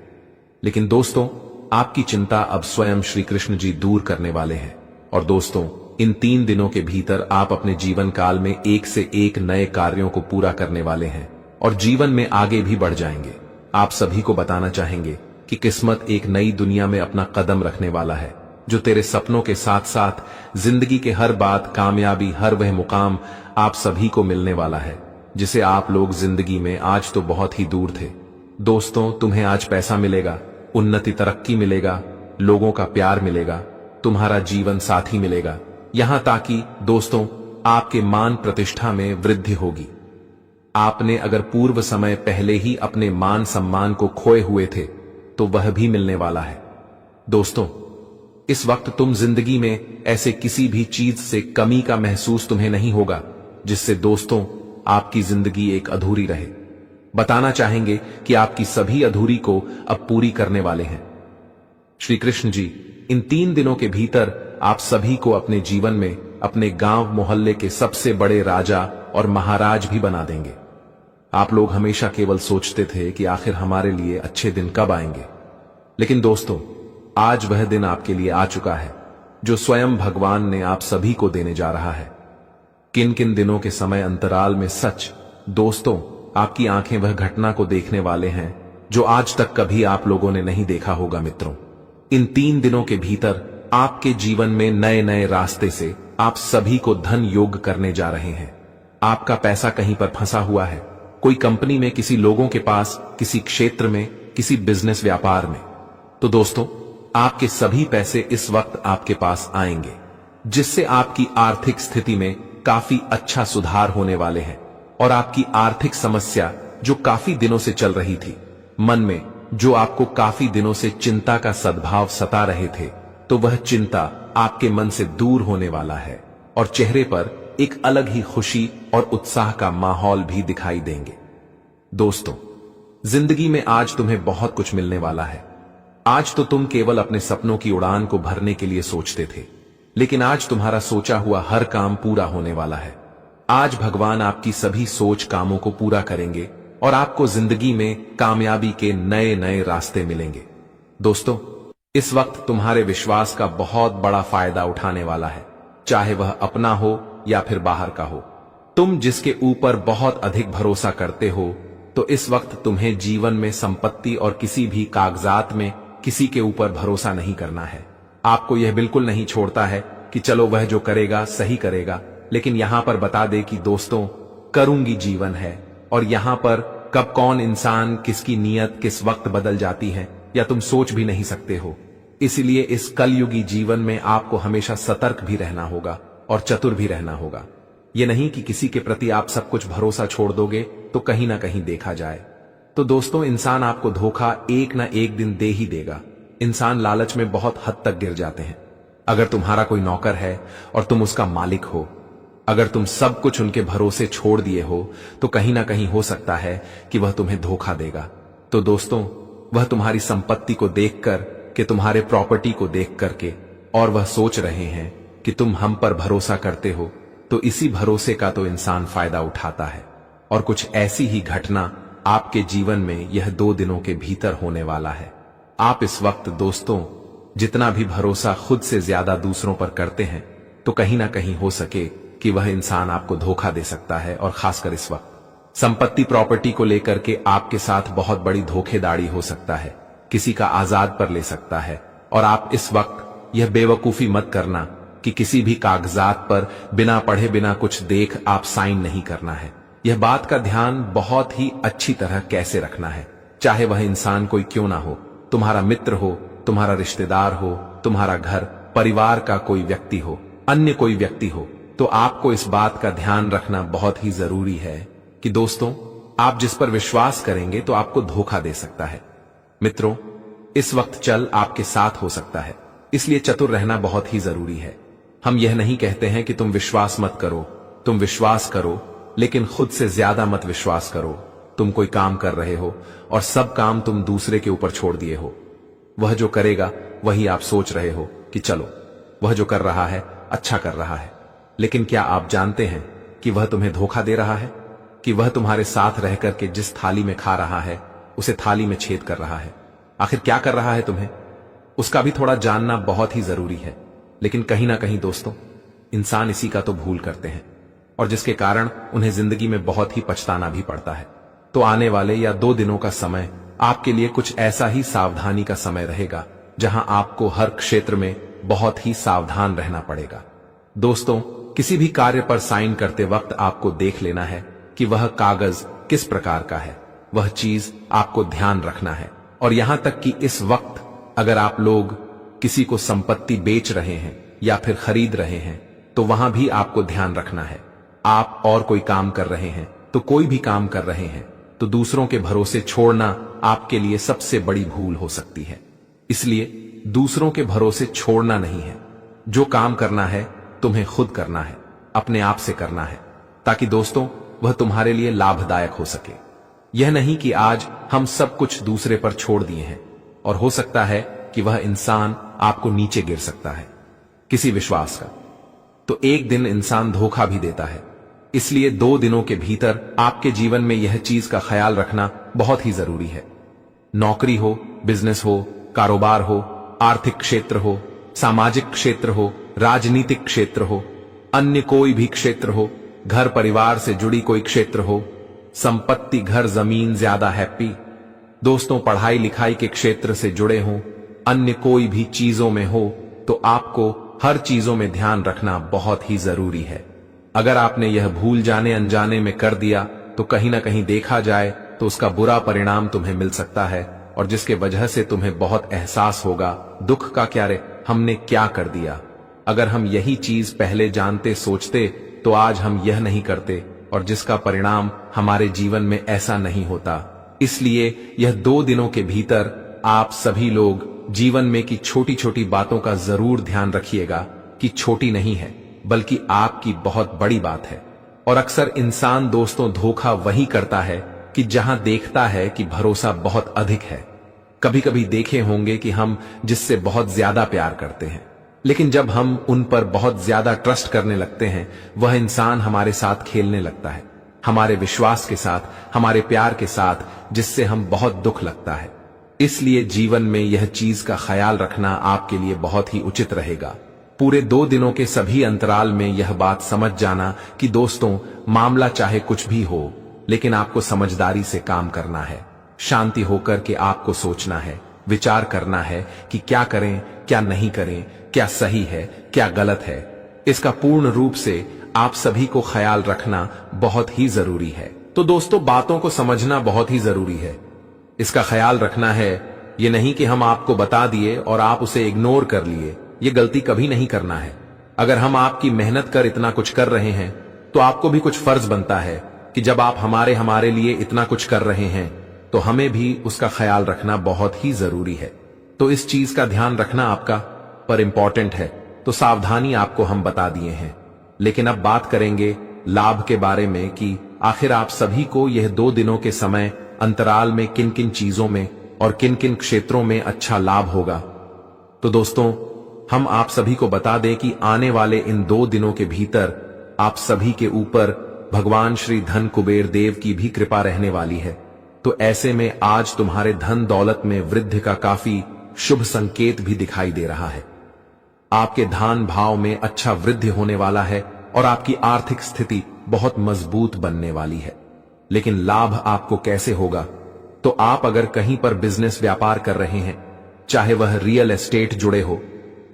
लेकिन दोस्तों, आपकी चिंता अब स्वयं श्री कृष्ण जी दूर करने वाले हैं। और दोस्तों, इन 3 दिनों के भीतर आप अपने जीवन काल में एक से एक नए कार्यों को पूरा करने वाले हैं और जीवन में आगे भी बढ़ जाएंगे। आप सभी को बताना चाहेंगे कि किस्मत एक नई दुनिया में अपना कदम रखने वाला है, जो तेरे सपनों के साथ साथ जिंदगी के हर बात, कामयाबी, हर वह मुकाम आप सभी को मिलने वाला है, जिसे आप लोग जिंदगी में आज तो बहुत ही दूर थे। दोस्तों, तुम्हें आज पैसा मिलेगा, उन्नति, तरक्की मिलेगा, लोगों का प्यार मिलेगा, तुम्हारा जीवन साथी मिलेगा, यहां ताकि दोस्तों, आपके मान प्रतिष्ठा में वृद्धि होगी। आपने अगर पूर्व समय पहले ही अपने मान सम्मान को खोए हुए थे तो वह भी मिलने वाला है। दोस्तों, इस वक्त तुम जिंदगी में ऐसे किसी भी चीज से कमी का महसूस तुम्हें नहीं होगा जिससे दोस्तों आपकी जिंदगी एक अधूरी रहे। बताना चाहेंगे कि आपकी सभी अधूरी को अब पूरी करने वाले हैं। श्री कृष्ण जी इन 3 दिनों के भीतर आप सभी को अपने जीवन में अपने गांव मोहल्ले के सबसे बड़े राजा और महाराज भी बना देंगे। आप लोग हमेशा केवल सोचते थे कि आखिर हमारे लिए अच्छे दिन कब आएंगे, लेकिन दोस्तों, आज वह दिन आपके लिए आ चुका है जो स्वयं भगवान ने आप सभी को देने जा रहा है। किन किन दिनों के समय अंतराल में सच दोस्तों आपकी आंखें वह घटना को देखने वाले हैं जो आज तक कभी आप लोगों ने नहीं देखा होगा। मित्रों, इन 3 दिनों के भीतर आपके जीवन में नए नए रास्ते से आप सभी को धन योग करने जा रहे हैं। आपका पैसा कहीं पर फंसा हुआ है, कोई कंपनी में, किसी लोगों के पास, किसी क्षेत्र में, किसी बिजनेस व्यापार में। तो दोस्तों, आपके सभी पैसे इस वक्त आपके पास आएंगे, जिससे आपकी आर्थिक स्थिति में काफी अच्छा सुधार होने वाले हैं और आपकी आर्थिक समस्या जो काफी दिनों से चल रही थी, मन में जो आपको काफी दिनों से चिंता का सद्भाव सता रहे थे, तो वह चिंता आपके मन से दूर होने वाला है और चेहरे पर एक अलग ही खुशी और उत्साह का माहौल भी दिखाई देंगे। दोस्तों, जिंदगी में आज तुम्हें बहुत कुछ मिलने वाला है। आज तो तुम केवल अपने सपनों की उड़ान को भरने के लिए सोचते थे, लेकिन आज तुम्हारा सोचा हुआ हर काम पूरा होने वाला है। आज भगवान आपकी सभी सोच कामों को पूरा करेंगे और आपको जिंदगी में कामयाबी के नए नए रास्ते मिलेंगे। दोस्तों, इस वक्त तुम्हारे विश्वास का बहुत बड़ा फायदा उठाने वाला है, चाहे वह अपना हो या फिर बाहर का हो। तुम जिसके ऊपर बहुत अधिक भरोसा करते हो, तो इस वक्त तुम्हें जीवन में संपत्ति और किसी भी कागजात में किसी के ऊपर भरोसा नहीं करना है। आपको यह बिल्कुल नहीं छोड़ता है कि चलो वह जो करेगा सही करेगा, लेकिन यहां पर बता दे कि दोस्तों, करूंगी जीवन है और यहां पर कब कौन इंसान किसकी नीयत किस वक्त बदल जाती है या तुम सोच भी नहीं सकते हो। इसलिए इस कलयुगी जीवन में आपको हमेशा सतर्क भी रहना होगा और चतुर भी रहना होगा। यह नहीं कि किसी के प्रति आप सब कुछ भरोसा छोड़ दोगे तो कहीं ना कहीं देखा जाए। तो दोस्तों, इंसान आपको धोखा एक ना एक दिन दे ही देगा। इंसान लालच में बहुत हद तक गिर जाते हैं। अगर तुम्हारा कोई नौकर है और तुम उसका मालिक हो, अगर तुम सब कुछ उनके भरोसे छोड़ दिए हो, तो कहीं ना कहीं हो सकता है कि वह तुम्हें धोखा देगा। तो दोस्तों, वह तुम्हारी संपत्ति को देखकर कि तुम्हारे प्रॉपर्टी को देख करके और वह सोच रहे हैं कि तुम हम पर भरोसा करते हो, तो इसी भरोसे का तो इंसान फायदा उठाता है। और कुछ ऐसी ही घटना आपके जीवन में यह 2 दिनों के भीतर होने वाला है। आप इस वक्त दोस्तों जितना भी भरोसा खुद से ज्यादा दूसरों पर करते हैं, तो कहीं ना कहीं हो सके कि वह इंसान आपको धोखा दे सकता है। और खासकर इस वक्त संपत्ति प्रॉपर्टी को लेकर के आपके साथ बहुत बड़ी धोखेधड़ी हो सकता है, किसी का आजाद पर ले सकता है। और आप इस वक्त यह बेवकूफी मत करना कि किसी भी कागजात पर बिना पढ़े बिना कुछ देख आप साइन नहीं करना है। यह बात का ध्यान बहुत ही अच्छी तरह कैसे रखना है, चाहे वह इंसान कोई क्यों ना हो, तुम्हारा मित्र हो, तुम्हारा रिश्तेदार हो, तुम्हारा घर परिवार का कोई व्यक्ति हो, अन्य कोई व्यक्ति हो, तो आपको इस बात का ध्यान रखना बहुत ही जरूरी है कि दोस्तों, आप जिस पर विश्वास करेंगे तो आपको धोखा दे सकता है। मित्रों, इस वक्त चल आपके साथ हो सकता है, इसलिए चतुर रहना बहुत ही जरूरी है। हम यह नहीं कहते हैं कि तुम विश्वास मत करो, तुम विश्वास करो, लेकिन खुद से ज्यादा मत विश्वास करो। तुम कोई काम कर रहे हो और सब काम तुम दूसरे के ऊपर छोड़ दिए हो। वह जो करेगा वही आप सोच रहे हो कि चलो वह जो कर रहा है अच्छा कर रहा है, लेकिन क्या आप जानते हैं कि वह तुम्हें धोखा दे रहा है, कि वह तुम्हारे साथ रह करके जिस थाली में खा रहा है उसे थाली में छेद कर रहा है। आखिर क्या कर रहा है तुम्हें, उसका भी थोड़ा जानना बहुत ही जरूरी है। लेकिन कहीं ना कहीं दोस्तों, इंसान इसी का तो भूल करते हैं और जिसके कारण उन्हें जिंदगी में बहुत ही पछताना भी पड़ता है। तो आने वाले या 2 दिनों का समय आपके लिए कुछ ऐसा ही सावधानी का समय रहेगा, जहां आपको हर क्षेत्र में बहुत ही सावधान रहना पड़ेगा। दोस्तों, किसी भी कार्य पर साइन करते वक्त आपको देख लेना है कि वह कागज किस प्रकार का है, वह चीज आपको ध्यान रखना है। और यहां तक कि इस वक्त अगर आप लोग किसी को संपत्ति बेच रहे हैं या फिर खरीद रहे हैं, तो वहां भी आपको ध्यान रखना है। आप और कोई काम कर रहे हैं, तो कोई भी काम कर रहे हैं, तो दूसरों के भरोसे छोड़ना आपके लिए सबसे बड़ी भूल हो सकती है। इसलिए दूसरों के भरोसे छोड़ना नहीं है। जो काम करना है तुम्हें खुद करना है, अपने आप से करना है, ताकि दोस्तों वह तुम्हारे लिए लाभदायक हो सके। यह नहीं कि आज हम सब कुछ दूसरे पर छोड़ दिए हैं और हो सकता है कि वह इंसान आपको नीचे गिर सकता है किसी विश्वास का, तो एक दिन इंसान धोखा भी देता है। इसलिए 2 दिनों के भीतर आपके जीवन में यह चीज का ख्याल रखना बहुत ही जरूरी है। नौकरी हो, बिजनेस हो, कारोबार हो, आर्थिक क्षेत्र हो, सामाजिक क्षेत्र हो, राजनीतिक क्षेत्र हो, अन्य कोई भी क्षेत्र हो, घर परिवार से जुड़ी कोई क्षेत्र हो, संपत्ति, घर, जमीन, ज्यादा हैप्पी। दोस्तों, पढ़ाई लिखाई के क्षेत्र से जुड़े हों, अन्य कोई भी चीजों में हो, तो आपको हर चीजों में ध्यान रखना बहुत ही जरूरी है। अगर आपने यह भूल जाने अनजाने में कर दिया तो कहीं ना कहीं देखा जाए तो उसका बुरा परिणाम तुम्हें मिल सकता है, और जिसके वजह से तुम्हें बहुत एहसास होगा, दुख का क्या रे, हमने क्या कर दिया। अगर हम यही चीज पहले जानते सोचते तो आज हम यह नहीं करते, और जिसका परिणाम हमारे जीवन में ऐसा नहीं होता। इसलिए यह 2 दिनों के भीतर आप सभी लोग जीवन में की छोटी छोटी बातों का जरूर ध्यान रखिएगा कि छोटी नहीं है बल्कि आपकी बहुत बड़ी बात है। और अक्सर इंसान दोस्तों धोखा वही करता है कि जहां देखता है कि भरोसा बहुत अधिक है। कभी कभी देखे होंगे कि हम जिससे बहुत ज्यादा प्यार करते हैं, लेकिन जब हम उन पर बहुत ज्यादा ट्रस्ट करने लगते हैं, वह इंसान हमारे साथ खेलने लगता है, हमारे विश्वास के साथ, हमारे प्यार के साथ, जिससे हम बहुत दुख लगता है। इसलिए जीवन में यह चीज का ख्याल रखना आपके लिए बहुत ही उचित रहेगा। पूरे 2 दिनों के सभी अंतराल में यह बात समझ जाना कि दोस्तों, मामला चाहे कुछ भी हो, लेकिन आपको समझदारी से काम करना है, शांति होकर के आपको सोचना है, विचार करना है कि क्या करें, क्या नहीं करें, क्या सही है, क्या गलत है। इसका पूर्ण रूप से आप सभी को ख्याल रखना बहुत ही जरूरी है। तो दोस्तों, बातों को समझना बहुत ही जरूरी है। इसका ख्याल रखना है, ये नहीं कि हम आपको बता दिए और आप उसे इग्नोर कर लिए। ये गलती कभी नहीं करना है। अगर हम आपकी मेहनत कर इतना कुछ कर रहे हैं तो आपको भी कुछ फर्ज बनता है कि जब आप हमारे लिए इतना कुछ कर रहे हैं तो हमें भी उसका ख्याल रखना बहुत ही जरूरी है। तो इस चीज का ध्यान रखना आपका पर इंपॉर्टेंट है, तो सावधानी आपको हम बता दिए हैं। लेकिन अब बात करेंगे लाभ के बारे में कि आखिर आप सभी को यह 2 दिनों के समय अंतराल में किन किन चीजों में और किन किन क्षेत्रों में अच्छा लाभ होगा। तो दोस्तों, हम आप सभी को बता दें कि आने वाले इन 2 दिनों के भीतर आप सभी के ऊपर भगवान श्री धन कुबेर देव की भी कृपा रहने वाली है। तो ऐसे में आज तुम्हारे धन दौलत में वृद्धि का काफी शुभ संकेत भी दिखाई दे रहा है। आपके धान भाव में अच्छा वृद्धि होने वाला है और आपकी आर्थिक स्थिति बहुत मजबूत बनने वाली है। लेकिन लाभ आपको कैसे होगा? तो आप अगर कहीं पर बिजनेस व्यापार कर रहे हैं, चाहे वह रियल एस्टेट जुड़े हो,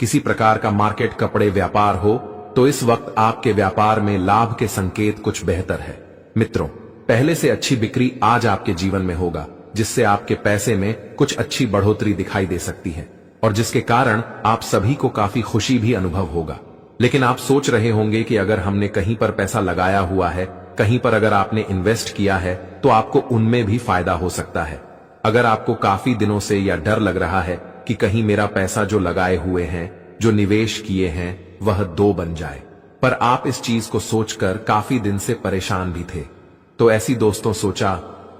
किसी प्रकार का मार्केट कपड़े व्यापार हो, तो इस वक्त आपके व्यापार में लाभ के संकेत कुछ बेहतर है। मित्रों, पहले से अच्छी बिक्री आज आपके जीवन में होगा, जिससे आपके पैसे में कुछ अच्छी बढ़ोतरी दिखाई दे सकती है और जिसके कारण आप सभी को काफी खुशी भी अनुभव होगा। लेकिन आप सोच रहे होंगे कि अगर हमने कहीं पर पैसा लगाया हुआ है, कहीं पर अगर आपने इन्वेस्ट किया है, तो आपको उनमें भी फायदा हो सकता है। अगर आपको काफी दिनों से यह डर लग रहा है कि कहीं मेरा पैसा जो लगाए हुए हैं, जो निवेश किए हैं, वह 2 बन जाए, पर आप इस चीज को सोचकर काफी दिन से परेशान भी थे, तो ऐसी दोस्तों सोचा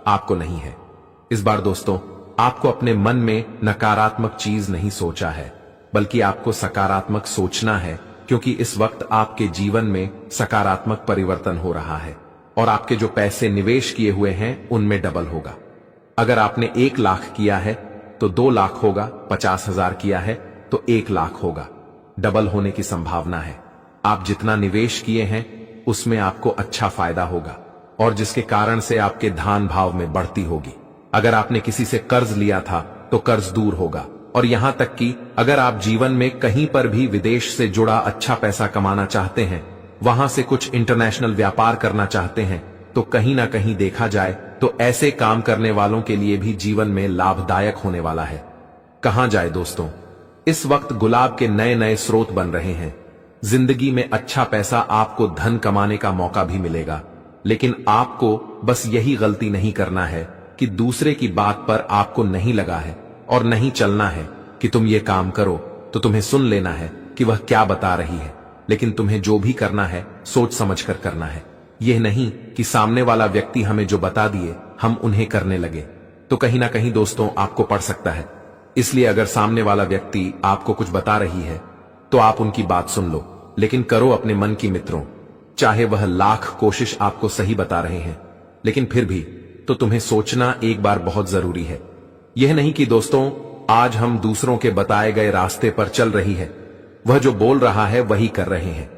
आपको नहीं है। इस बार दोस्तों, आपको अपने मन में नकारात्मक चीज नहीं सोचा है, बल्कि आपको सकारात्मक सोचना है, क्योंकि इस वक्त आपके जीवन में सकारात्मक परिवर्तन हो रहा है और आपके जो पैसे निवेश किए हुए हैं उनमें डबल होगा। अगर आपने 1 लाख किया है तो 2 लाख होगा, 50,000 किया है तो 1 लाख होगा। डबल होने की संभावना है। आप जितना निवेश किए हैं उसमें आपको अच्छा फायदा होगा और जिसके कारण से आपके धान भाव में बढ़ती होगी। अगर आपने किसी से कर्ज लिया था तो कर्ज दूर होगा, और यहां तक कि अगर आप जीवन में कहीं पर भी विदेश से जुड़ा अच्छा पैसा कमाना चाहते हैं, वहां से कुछ इंटरनेशनल व्यापार करना चाहते हैं, तो कहीं ना कहीं देखा जाए तो ऐसे काम करने वालों के लिए भी जीवन में लाभदायक होने वाला है। कहां जाए दोस्तों, इस वक्त गुलाब के नए नए स्रोत बन रहे हैं। जिंदगी में अच्छा पैसा, आपको धन कमाने का मौका भी मिलेगा, लेकिन आपको बस यही गलती नहीं करना है कि दूसरे की बात पर आपको नहीं लगा है और नहीं चलना है कि तुम ये काम करो, तो तुम्हें सुन लेना है कि वह क्या बता रही है, लेकिन तुम्हें जो भी करना है सोच समझ कर करना है। यह नहीं कि सामने वाला व्यक्ति हमें जो बता दिए हम उन्हें करने लगे, तो कहीं ना कहीं दोस्तों आपको पड़ सकता है। इसलिए अगर सामने वाला व्यक्ति आपको कुछ बता रही है तो आप उनकी बात सुन लो, लेकिन करो अपने मन की मित्रों। चाहे वह लाख कोशिश आपको सही बता रहे हैं, लेकिन फिर भी तो तुम्हें सोचना एक बार बहुत जरूरी है। यह नहीं कि दोस्तों आज हम दूसरों के बताए गए रास्ते पर चल रही है, वह जो बोल रहा है वही कर रहे हैं।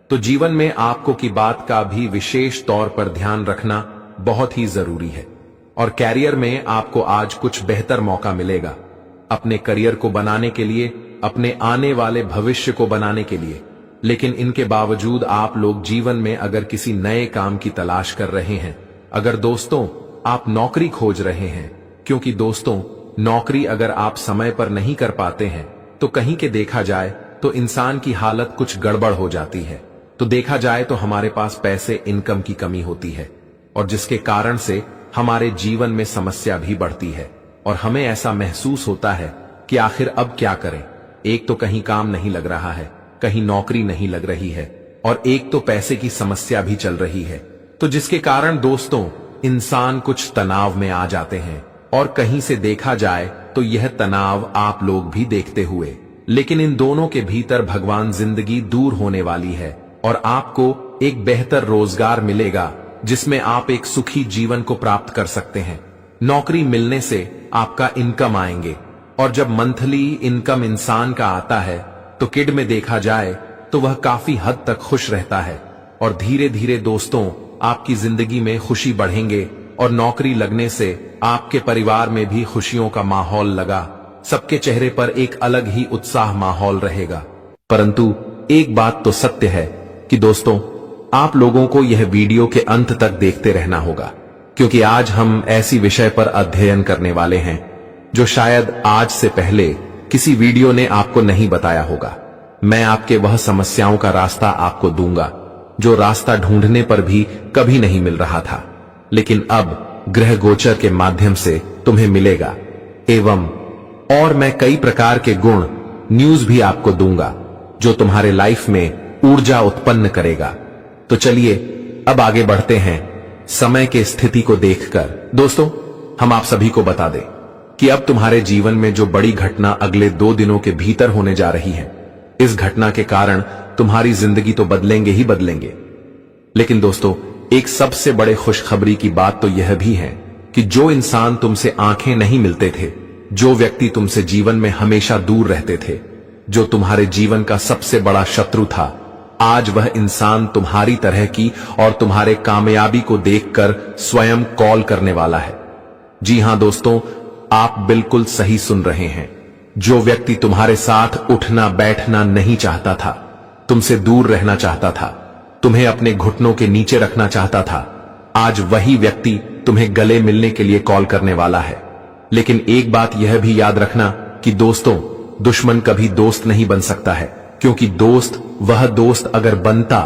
तो जीवन में आपको की बात का भी विशेष तौर पर ध्यान रखना बहुत ही जरूरी है। और कैरियर में आपको आज कुछ बेहतर मौका मिलेगा अपने करियर को बनाने के लिए, अपने आने वाले भविष्य को बनाने के लिए। लेकिन इनके बावजूद आप लोग जीवन में अगर किसी नए काम की तलाश कर रहे हैं, अगर दोस्तों आप नौकरी खोज रहे हैं, क्योंकि दोस्तों नौकरी अगर आप समय पर नहीं कर पाते हैं तो कहीं के देखा जाए तो इंसान की हालत कुछ गड़बड़ हो जाती है। तो देखा जाए तो हमारे पास पैसे, इनकम की कमी होती है और जिसके कारण से हमारे जीवन में समस्या भी बढ़ती है और हमें ऐसा महसूस होता है कि आखिर अब क्या करें। एक तो कहीं काम नहीं लग रहा है, कहीं नौकरी नहीं लग रही है और एक तो पैसे की समस्या भी चल रही है। तो जिसके कारण दोस्तों इंसान कुछ तनाव में आ जाते हैं और कहीं से देखा जाए तो यह तनाव आप लोग भी देखते हुए, लेकिन इन दोनों के भीतर भगवान जिंदगी दूर होने वाली है और आपको एक बेहतर रोजगार मिलेगा जिसमें आप एक सुखी जीवन को प्राप्त कर सकते हैं। नौकरी मिलने से आपका इनकम आएंगे और जब मंथली इनकम इंसान का आता है तो किड में देखा जाए तो वह काफी हद तक खुश रहता है और धीरे धीरे दोस्तों आपकी जिंदगी में खुशी बढ़ेंगे और नौकरी लगने से आपके परिवार में भी खुशियों का माहौल लगा, सबके चेहरे पर एक अलग ही उत्साह माहौल रहेगा। परंतु एक बात तो सत्य है कि दोस्तों आप लोगों को यह वीडियो के अंत तक देखते रहना होगा, क्योंकि आज हम ऐसी विषय पर अध्ययन करने वाले हैं जो शायद आज से पहले किसी वीडियो ने आपको नहीं बताया होगा। मैं आपके वह समस्याओं का रास्ता आपको दूंगा जो रास्ता ढूंढने पर भी कभी नहीं मिल रहा था, लेकिन अब ग्रह गोचर के माध्यम से तुम्हें मिलेगा। एवं और मैं कई प्रकार के गुण न्यूज भी आपको दूंगा जो तुम्हारे लाइफ में ऊर्जा उत्पन्न करेगा। तो चलिए अब आगे बढ़ते हैं समय के स्थिति को देखकर। दोस्तों हम आप सभी को बता दें कि अब तुम्हारे जीवन में जो बड़ी घटना अगले 2 दिनों के भीतर होने जा रही है, इस घटना के कारण तुम्हारी जिंदगी तो बदलेंगे ही बदलेंगे। लेकिन दोस्तों एक सबसे बड़े खुशखबरी की बात तो यह भी है कि जो इंसान तुमसे आंखें नहीं मिलते थे, जो व्यक्ति तुमसे जीवन में हमेशा दूर रहते थे, जो तुम्हारे जीवन का सबसे बड़ा शत्रु था, आज वह इंसान तुम्हारी तरह की और तुम्हारे कामयाबी को देखकर स्वयं कॉल करने वाला है। जी हां दोस्तों, आप बिल्कुल सही सुन रहे हैं। जो व्यक्ति तुम्हारे साथ उठना बैठना नहीं चाहता था, तुमसे दूर रहना चाहता था, तुम्हें अपने घुटनों के नीचे रखना चाहता था, आज वही व्यक्ति तुम्हें गले मिलने के लिए कॉल करने वाला है। लेकिन एक बात यह भी याद रखना कि दोस्तों दुश्मन कभी दोस्त नहीं बन सकता है, क्योंकि दोस्त वह दोस्त अगर बनता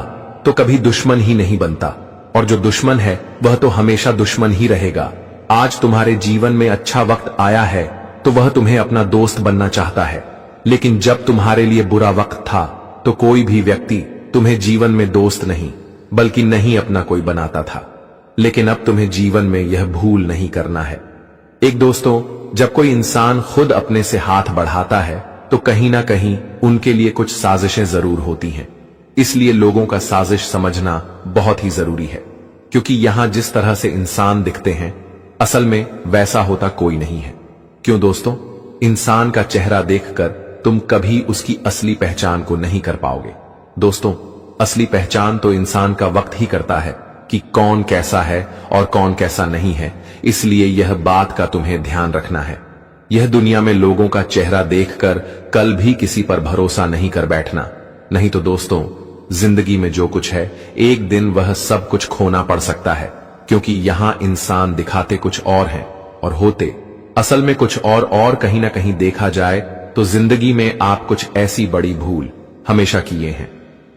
तो कभी दुश्मन ही नहीं बनता, और जो दुश्मन है वह तो हमेशा दुश्मन ही रहेगा। आज तुम्हारे जीवन में अच्छा वक्त आया है तो वह तुम्हें अपना दोस्त बनना चाहता है, लेकिन जब तुम्हारे लिए बुरा वक्त था तो कोई भी व्यक्ति तुम्हें जीवन में दोस्त नहीं बल्कि नहीं अपना कोई बनाता था। लेकिन अब तुम्हें जीवन में यह भूल नहीं करना है। एक दोस्तों जब कोई इंसान खुद अपने से हाथ बढ़ाता है तो कहीं ना कहीं उनके लिए कुछ साजिशें जरूर होती हैं। इसलिए लोगों का साजिश समझना बहुत ही जरूरी है, क्योंकि यहां जिस तरह से इंसान दिखते हैं असल में वैसा होता कोई नहीं है। क्यों दोस्तों? इंसान का चेहरा देखकर तुम कभी उसकी असली पहचान को नहीं कर पाओगे। दोस्तों असली पहचान तो इंसान का वक्त ही करता है कि कौन कैसा है और कौन कैसा नहीं है। इसलिए यह बात का तुम्हें ध्यान रखना है। यह दुनिया में लोगों का चेहरा देखकर कल भी किसी पर भरोसा नहीं कर बैठना, नहीं तो दोस्तों जिंदगी में जो कुछ है एक दिन वह सब कुछ खोना पड़ सकता है, क्योंकि यहां इंसान दिखाते कुछ और हैं और होते असल में कुछ और कहीं ना कहीं देखा जाए तो जिंदगी में आप कुछ ऐसी बड़ी भूल हमेशा किए हैं,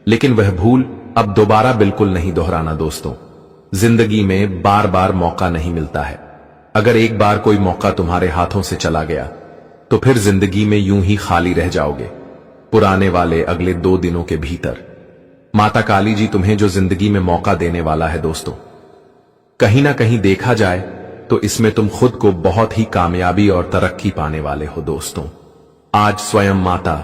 लेकिन वह भूल अब दोबारा बिल्कुल नहीं दोहराना। दोस्तों जिंदगी में बार बार मौका नहीं मिलता है। अगर एक बार कोई मौका तुम्हारे हाथों से चला गया तो फिर जिंदगी में यूं ही खाली रह जाओगे। पुराने वाले अगले 2 दिनों के भीतर माता काली जी तुम्हें जो जिंदगी में मौका देने वाला है दोस्तों, कहीं ना कहीं देखा जाए तो इसमें तुम खुद को बहुत ही कामयाबी और तरक्की पाने वाले हो। दोस्तों आज स्वयं माता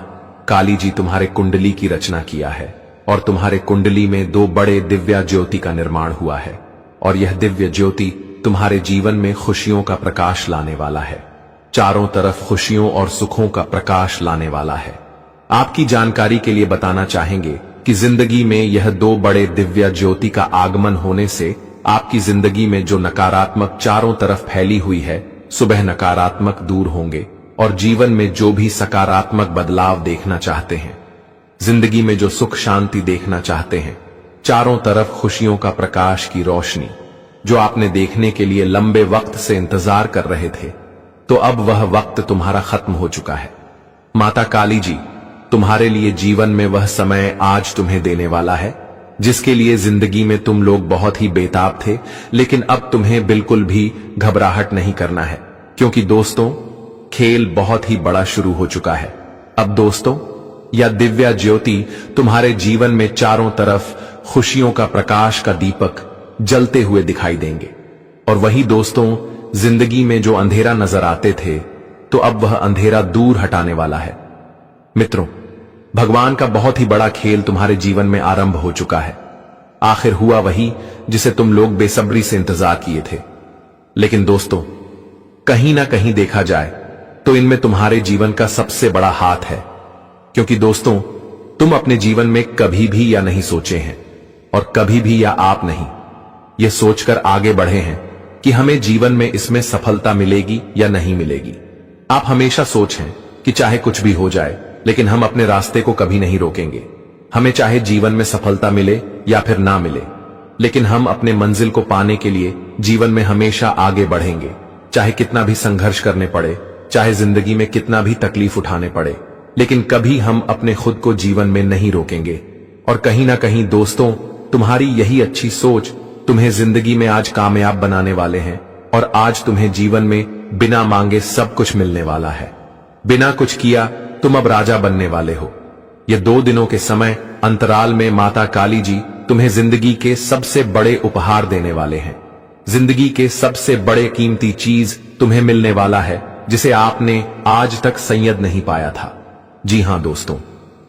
काली जी तुम्हारे कुंडली की रचना किया है और तुम्हारे कुंडली में 2 बड़े दिव्य ज्योति का निर्माण हुआ है, और यह दिव्य ज्योति तुम्हारे जीवन में खुशियों का प्रकाश लाने वाला है, चारों तरफ खुशियों और सुखों का प्रकाश लाने वाला है। आपकी जानकारी के लिए बताना चाहेंगे कि जिंदगी में यह 2 बड़े दिव्य ज्योति का आगमन होने से आपकी जिंदगी में जो नकारात्मक चारों तरफ फैली हुई है, सुबह नकारात्मक दूर होंगे और जीवन में जो भी सकारात्मक बदलाव देखना चाहते हैं, जिंदगी में जो सुख शांति देखना चाहते हैं, चारों तरफ खुशियों का प्रकाश की रोशनी जो आपने देखने के लिए लंबे वक्त से इंतजार कर रहे थे, तो अब वह वक्त तुम्हारा खत्म हो चुका है। माता काली जी तुम्हारे लिए जीवन में वह समय आज तुम्हें देने वाला है जिसके लिए जिंदगी में तुम लोग बहुत ही बेताब थे, लेकिन अब तुम्हें बिल्कुल भी घबराहट नहीं करना है, क्योंकि दोस्तों खेल बहुत ही बड़ा शुरू हो चुका है। अब दोस्तों यह दिव्या ज्योति तुम्हारे जीवन में चारों तरफ खुशियों का प्रकाश का दीपक जलते हुए दिखाई देंगे। और वही दोस्तों जिंदगी में जो अंधेरा नजर आते थे, तो अब वह अंधेरा दूर हटाने वाला है। मित्रों, भगवान का बहुत ही बड़ा खेल तुम्हारे जीवन में आरंभ हो चुका है। आखिर हुआ वही जिसे तुम लोग बेसब्री से इंतजार किए थे। लेकिन दोस्तों कहीं ना कहीं देखा जाए तो इनमें तुम्हारे जीवन का सबसे बड़ा हाथ है, क्योंकि दोस्तों तुम अपने जीवन में कभी भी या नहीं सोचे हैं और कभी भी या आप नहीं ये सोचकर आगे बढ़े हैं कि हमें जीवन में इसमें सफलता मिलेगी या नहीं मिलेगी। आप हमेशा सोचें कि चाहे कुछ भी हो जाए, लेकिन हम अपने रास्ते को कभी नहीं रोकेंगे। हमें चाहे जीवन में सफलता मिले या फिर ना मिले, लेकिन हम अपने मंजिल को पाने के लिए जीवन में हमेशा आगे बढ़ेंगे, चाहे कितना भी संघर्ष करने पड़े, चाहे जिंदगी में कितना भी तकलीफ उठाने पड़े, लेकिन कभी हम अपने खुद को जीवन में नहीं रोकेंगे। और कहीं ना कहीं दोस्तों तुम्हारी यही अच्छी सोच तुम्हें जिंदगी में आज कामयाब बनाने वाले हैं, और आज तुम्हें जीवन में बिना मांगे सब कुछ मिलने वाला है। बिना कुछ किया तुम अब राजा बनने वाले हो। ये 2 दिनों के समय अंतराल में माता काली जी तुम्हें जिंदगी के सबसे बड़े उपहार देने वाले हैं। जिंदगी के सबसे बड़े कीमती चीज तुम्हें मिलने वाला है जिसे आपने आज तक संयद नहीं पाया था। जी हां दोस्तों,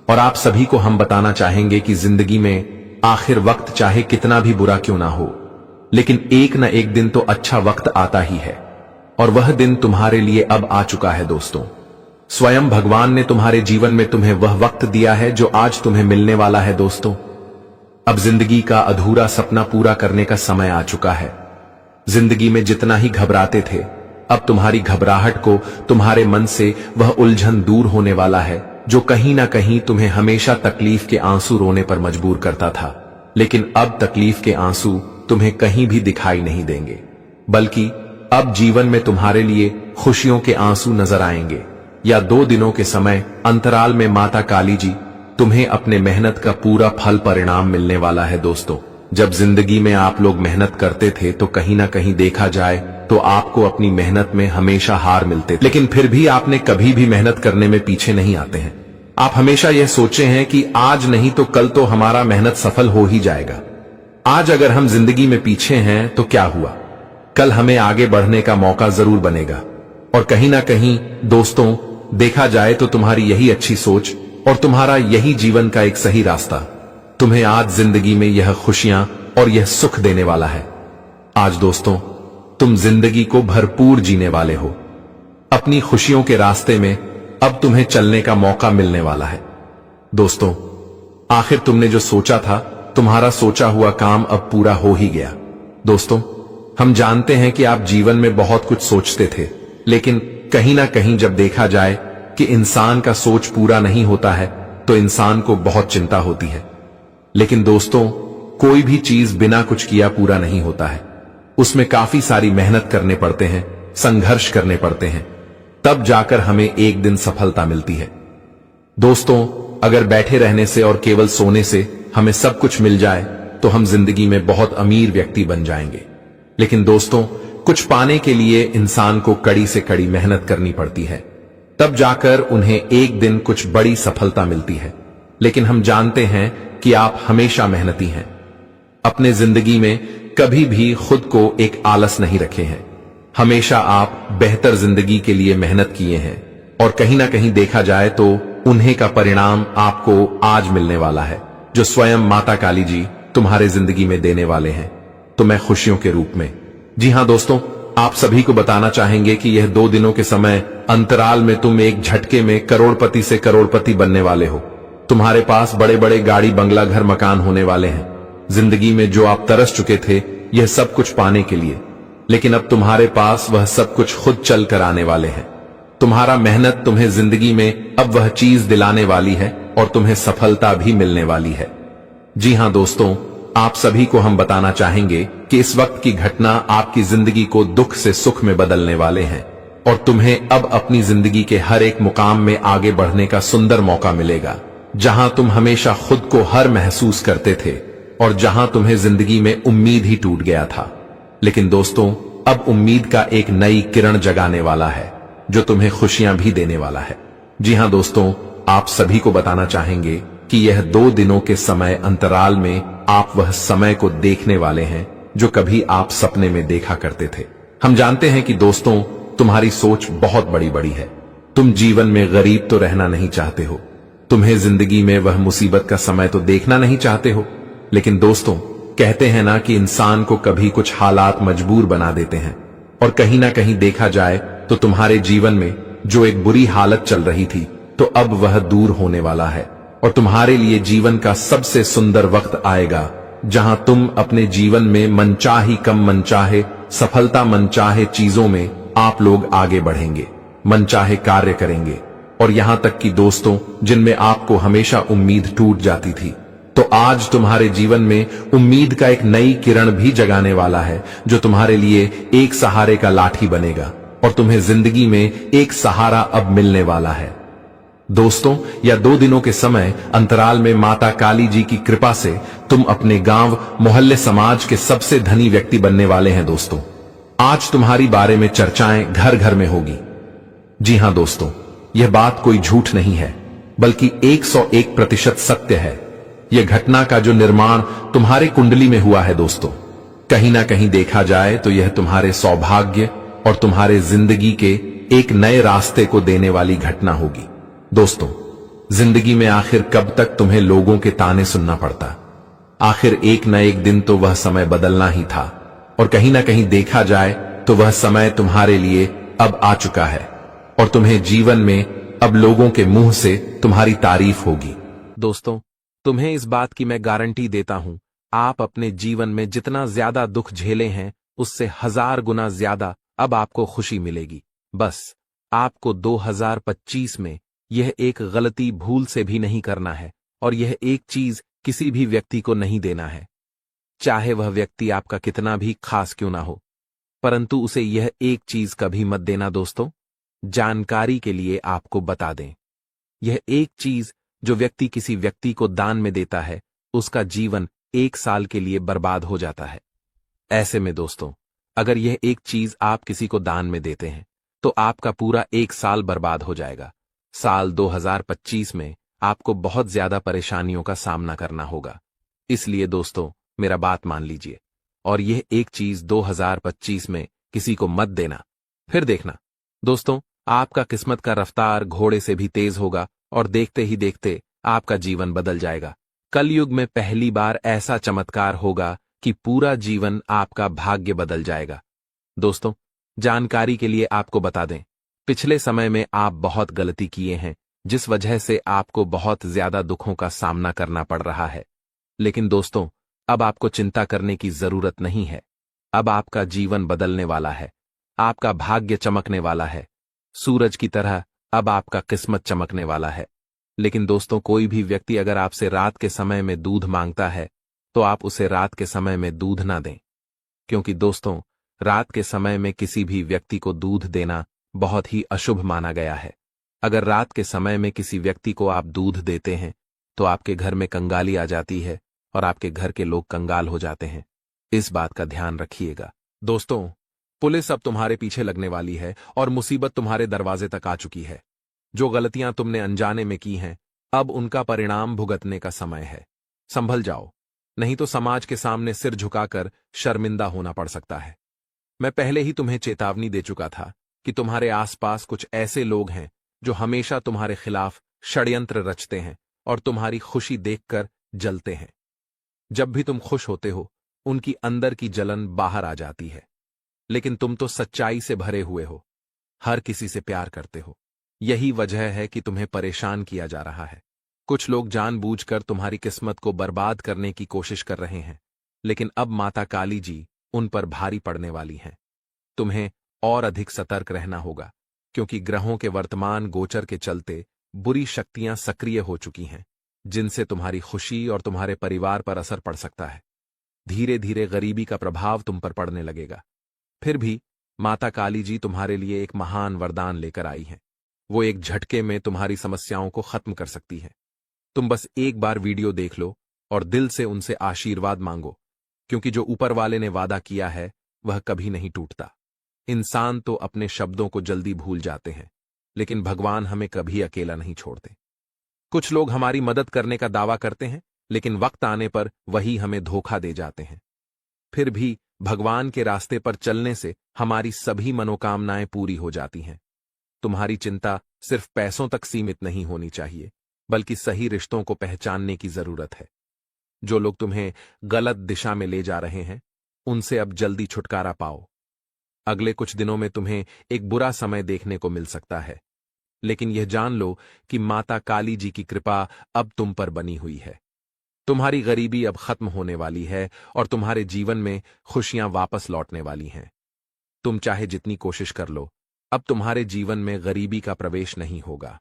और आप सभी को हम बताना चाहेंगे कि जिंदगी में आखिर वक्त चाहे कितना भी बुरा क्यों ना हो, लेकिन एक न एक दिन तो अच्छा वक्त आता ही है, और वह दिन तुम्हारे लिए अब आ चुका है। दोस्तों स्वयं भगवान ने तुम्हारे जीवन में तुम्हें वह वक्त दिया है जो आज तुम्हें मिलने वाला है। दोस्तों अब जिंदगी का अधूरा सपना पूरा करने का समय आ चुका है। जिंदगी में जितना ही घबराते थे, अब तुम्हारी घबराहट को तुम्हारे मन से वह उलझन दूर होने वाला है जो कहीं ना कहीं तुम्हें हमेशा तकलीफ के आंसू रोने पर मजबूर करता था। लेकिन अब तकलीफ के आंसू तुम्हें कहीं भी दिखाई नहीं देंगे, बल्कि अब जीवन में तुम्हारे लिए खुशियों के आंसू नजर आएंगे। या 2 दिनों के समय अंतराल में माता काली जी तुम्हें अपने मेहनत का पूरा फल परिणाम मिलने वाला है। दोस्तों जब जिंदगी में आप लोग मेहनत करते थे तो कहीं ना कहीं देखा जाए तो आपको अपनी मेहनत में हमेशा हार मिलते थे, लेकिन फिर भी आपने कभी भी मेहनत करने में पीछे नहीं आते हैं। आप हमेशा यह सोचे हैं कि आज नहीं तो कल तो हमारा मेहनत सफल हो ही जाएगा। आज अगर हम जिंदगी में पीछे हैं तो क्या हुआ, कल हमें आगे बढ़ने का मौका जरूर बनेगा। और कहीं ना कहीं दोस्तों देखा जाए तो तुम्हारी यही अच्छी सोच और तुम्हारा यही जीवन का एक सही रास्ता तुम्हें आज जिंदगी में यह खुशियां और यह सुख देने वाला है। आज दोस्तों तुम जिंदगी को भरपूर जीने वाले हो। अपनी खुशियों के रास्ते में अब तुम्हें चलने का मौका मिलने वाला है। दोस्तों आखिर तुमने जो सोचा था, तुम्हारा सोचा हुआ काम अब पूरा हो ही गया। दोस्तों हम जानते हैं कि आप जीवन में बहुत कुछ सोचते थे, लेकिन कहीं ना कहीं जब देखा जाए कि इंसान का सोच पूरा नहीं होता है तो इंसान को बहुत चिंता होती है। लेकिन दोस्तों कोई भी चीज बिना कुछ किया पूरा नहीं होता है, उसमें काफी सारी मेहनत करने पड़ते हैं, संघर्ष करने पड़ते हैं, तब जाकर हमें एक दिन सफलता मिलती है। दोस्तों अगर बैठे रहने से और केवल सोने से हमें सब कुछ मिल जाए तो हम जिंदगी में बहुत अमीर व्यक्ति बन जाएंगे। लेकिन दोस्तों कुछ पाने के लिए इंसान को कड़ी से कड़ी मेहनत करनी पड़ती है, तब जाकर उन्हें एक दिन कुछ बड़ी सफलता मिलती है। लेकिन हम जानते हैं कि आप हमेशा मेहनती हैं। अपने जिंदगी में कभी भी खुद को एक आलस नहीं रखे हैं। हमेशा आप बेहतर जिंदगी के लिए मेहनत किए हैं, और कहीं ना कहीं देखा जाए तो उन्हें का परिणाम आपको आज मिलने वाला है, जो स्वयं माता काली जी तुम्हारे जिंदगी में देने वाले हैं, तो मैं खुशियों के रूप में। जी हां दोस्तों, आप सभी को बताना चाहेंगे कि यह 2 दिनों के समय अंतराल में तुम एक झटके में करोड़पति से करोड़पति बनने वाले हो। तुम्हारे पास बड़े बड़े गाड़ी बंगला घर मकान होने वाले हैं। जिंदगी में जो आप तरस चुके थे यह सब कुछ पाने के लिए, लेकिन अब तुम्हारे पास वह सब कुछ खुद चल कर आने वाले हैं। तुम्हारा मेहनत तुम्हें जिंदगी में अब वह चीज दिलाने वाली है और तुम्हें सफलता भी मिलने वाली है। जी हां दोस्तों, आप सभी को हम बताना चाहेंगे कि इस वक्त की घटना आपकी जिंदगी को दुख से सुख में बदलने वाले हैं और तुम्हें अब अपनी जिंदगी के हर एक मुकाम में आगे बढ़ने का सुंदर मौका मिलेगा। जहां तुम हमेशा खुद को हर महसूस करते थे और जहां तुम्हें जिंदगी में उम्मीद ही टूट गया था, लेकिन दोस्तों अब उम्मीद का एक नई किरण जगाने वाला है जो तुम्हें खुशियां भी देने वाला है। जी हां दोस्तों, आप सभी को बताना चाहेंगे कि यह 2 दिनों के समय अंतराल में आप वह समय को देखने वाले हैं जो कभी आप सपने में देखा करते थे। हम जानते हैं कि दोस्तों तुम्हारी सोच बहुत बड़ी बड़ी है। तुम जीवन में गरीब तो रहना नहीं चाहते हो, तुम्हें जिंदगी में वह मुसीबत का समय तो देखना नहीं चाहते हो, लेकिन दोस्तों कहते हैं ना कि इंसान को कभी कुछ हालात मजबूर बना देते हैं और कहीं ना कहीं देखा जाए तो तुम्हारे जीवन में जो एक बुरी हालत चल रही थी तो अब वह दूर होने वाला है और तुम्हारे लिए जीवन का सबसे सुंदर वक्त आएगा जहां तुम अपने जीवन में मनचाही कम मनचाहे सफलता मनचाहे चीजों में आप लोग आगे बढ़ेंगे, मनचाहे कार्य करेंगे। और यहां तक कि दोस्तों जिनमें आपको हमेशा उम्मीद टूट जाती थी, तो आज तुम्हारे जीवन में उम्मीद का एक नई किरण भी जगाने वाला है जो तुम्हारे लिए एक सहारे का लाठी बनेगा और तुम्हें जिंदगी में एक सहारा अब मिलने वाला है। दोस्तों यह 2 दिनों के समय अंतराल में माता काली जी की कृपा से तुम अपने गांव मोहल्ले समाज के सबसे धनी व्यक्ति बनने वाले हैं। दोस्तों आज तुम्हारी बारे में चर्चाएं घर घर में होगी। जी हां दोस्तों, यह बात कोई झूठ नहीं है बल्कि 101% सत्य है। यह घटना का जो निर्माण तुम्हारे कुंडली में हुआ है दोस्तों, कहीं ना कहीं देखा जाए तो यह तुम्हारे सौभाग्य और तुम्हारे जिंदगी के एक नए रास्ते को देने वाली घटना होगी। दोस्तों जिंदगी में आखिर कब तक तुम्हें लोगों के ताने सुनना पड़ता? आखिर एक न एक दिन तो वह समय बदलना ही था और कहीं ना कहीं देखा जाए तो वह समय तुम्हारे लिए अब आ चुका है और तुम्हें जीवन में अब लोगों के मुंह से तुम्हारी तारीफ होगी। दोस्तों तुम्हें इस बात की मैं गारंटी देता हूं, आप अपने जीवन में जितना ज्यादा दुख झेले हैं उससे 1000 गुना ज्यादा अब आपको खुशी मिलेगी। बस आपको 2025 में यह एक गलती भूल से भी नहीं करना है और यह एक चीज किसी भी व्यक्ति को नहीं देना है, चाहे वह व्यक्ति आपका कितना भी खास क्यों ना हो, परंतु उसे यह एक चीज कभी मत देना। दोस्तों जानकारी के लिए आपको बता दें, यह एक चीज जो व्यक्ति किसी व्यक्ति को दान में देता है उसका जीवन 1 साल के लिए बर्बाद हो जाता है। ऐसे में दोस्तों अगर यह एक चीज आप किसी को दान में देते हैं तो आपका पूरा 1 साल बर्बाद हो जाएगा। साल 2025 में आपको बहुत ज्यादा परेशानियों का सामना करना होगा। इसलिए दोस्तों मेरा बात मान लीजिए और यह एक चीज 2025 में किसी को मत देना। फिर देखना दोस्तों आपका किस्मत का रफ्तार घोड़े से भी तेज होगा और देखते ही देखते आपका जीवन बदल जाएगा। कलयुग में पहली बार ऐसा चमत्कार होगा कि पूरा जीवन आपका भाग्य बदल जाएगा। दोस्तों जानकारी के लिए आपको बता दें, पिछले समय में आप बहुत गलती किए हैं जिस वजह से आपको बहुत ज्यादा दुखों का सामना करना पड़ रहा है। लेकिन दोस्तों अब आपको चिंता करने की जरूरत नहीं है। अब आपका जीवन बदलने वाला है, आपका भाग्य चमकने वाला है, सूरज की तरह अब आपका किस्मत चमकने वाला है। लेकिन दोस्तों कोई भी व्यक्ति अगर आपसे रात के समय में दूध मांगता है तो आप उसे रात के समय में दूध ना दें, क्योंकि दोस्तों रात के समय में किसी भी व्यक्ति को दूध देना बहुत ही अशुभ माना गया है। अगर रात के समय में किसी व्यक्ति को आप दूध देते हैं तो आपके घर में कंगाली आ जाती है और आपके घर के लोग कंगाल हो जाते हैं। इस बात का ध्यान रखिएगा। दोस्तों पुलिस अब तुम्हारे पीछे लगने वाली है और मुसीबत तुम्हारे दरवाजे तक आ चुकी है। जो गलतियां तुमने अनजाने में की हैं अब उनका परिणाम भुगतने का समय है। संभल जाओ, नहीं तो समाज के सामने सिर झुकाकर शर्मिंदा होना पड़ सकता है। मैं पहले ही तुम्हें चेतावनी दे चुका था कि तुम्हारे आसपास कुछ ऐसे लोग हैं जो हमेशा तुम्हारे खिलाफ षड्यंत्र रचते हैं और तुम्हारी खुशी देखकर जलते हैं। जब भी तुम खुश होते हो उनकी अंदर की जलन बाहर आ जाती है। लेकिन तुम तो सच्चाई से भरे हुए हो, हर किसी से प्यार करते हो। यही वजह है कि तुम्हें परेशान किया जा रहा है। कुछ लोग जानबूझकर तुम्हारी किस्मत को बर्बाद करने की कोशिश कर रहे हैं, लेकिन अब माता काली जी उन पर भारी पड़ने वाली हैं। तुम्हें और अधिक सतर्क रहना होगा, क्योंकि ग्रहों के वर्तमान गोचर के चलते बुरी शक्तियां सक्रिय हो चुकी हैं, जिनसे तुम्हारी खुशी और तुम्हारे परिवार पर असर पड़ सकता है। धीरे धीरे गरीबी का प्रभाव तुम पर पड़ने लगेगा। फिर भी माता काली जी तुम्हारे लिए एक महान वरदान लेकर आई हैं। वो एक झटके में तुम्हारी समस्याओं को खत्म कर सकती है। तुम बस एक बार वीडियो देख लो और दिल से उनसे आशीर्वाद मांगो, क्योंकि जो ऊपर वाले ने वादा किया है वह कभी नहीं टूटता। इंसान तो अपने शब्दों को जल्दी भूल जाते हैं, लेकिन भगवान हमें कभी अकेला नहीं छोड़ते। कुछ लोग हमारी मदद करने का दावा करते हैं, लेकिन वक्त आने पर वही हमें धोखा दे जाते हैं। फिर भी भगवान के रास्ते पर चलने से हमारी सभी मनोकामनाएं पूरी हो जाती हैं। तुम्हारी चिंता सिर्फ पैसों तक सीमित नहीं होनी चाहिए, बल्कि सही रिश्तों को पहचानने की जरूरत है। जो लोग तुम्हें गलत दिशा में ले जा रहे हैं, उनसे अब जल्दी छुटकारा पाओ। अगले कुछ दिनों में तुम्हें एक बुरा समय देखने को मिल सकता है, लेकिन यह जान लो कि माता काली जी की कृपा अब तुम पर बनी हुई है। तुम्हारी गरीबी अब खत्म होने वाली है और तुम्हारे जीवन में खुशियां वापस लौटने वाली हैं। तुम चाहे जितनी कोशिश कर लो, अब तुम्हारे जीवन में गरीबी का प्रवेश नहीं होगा।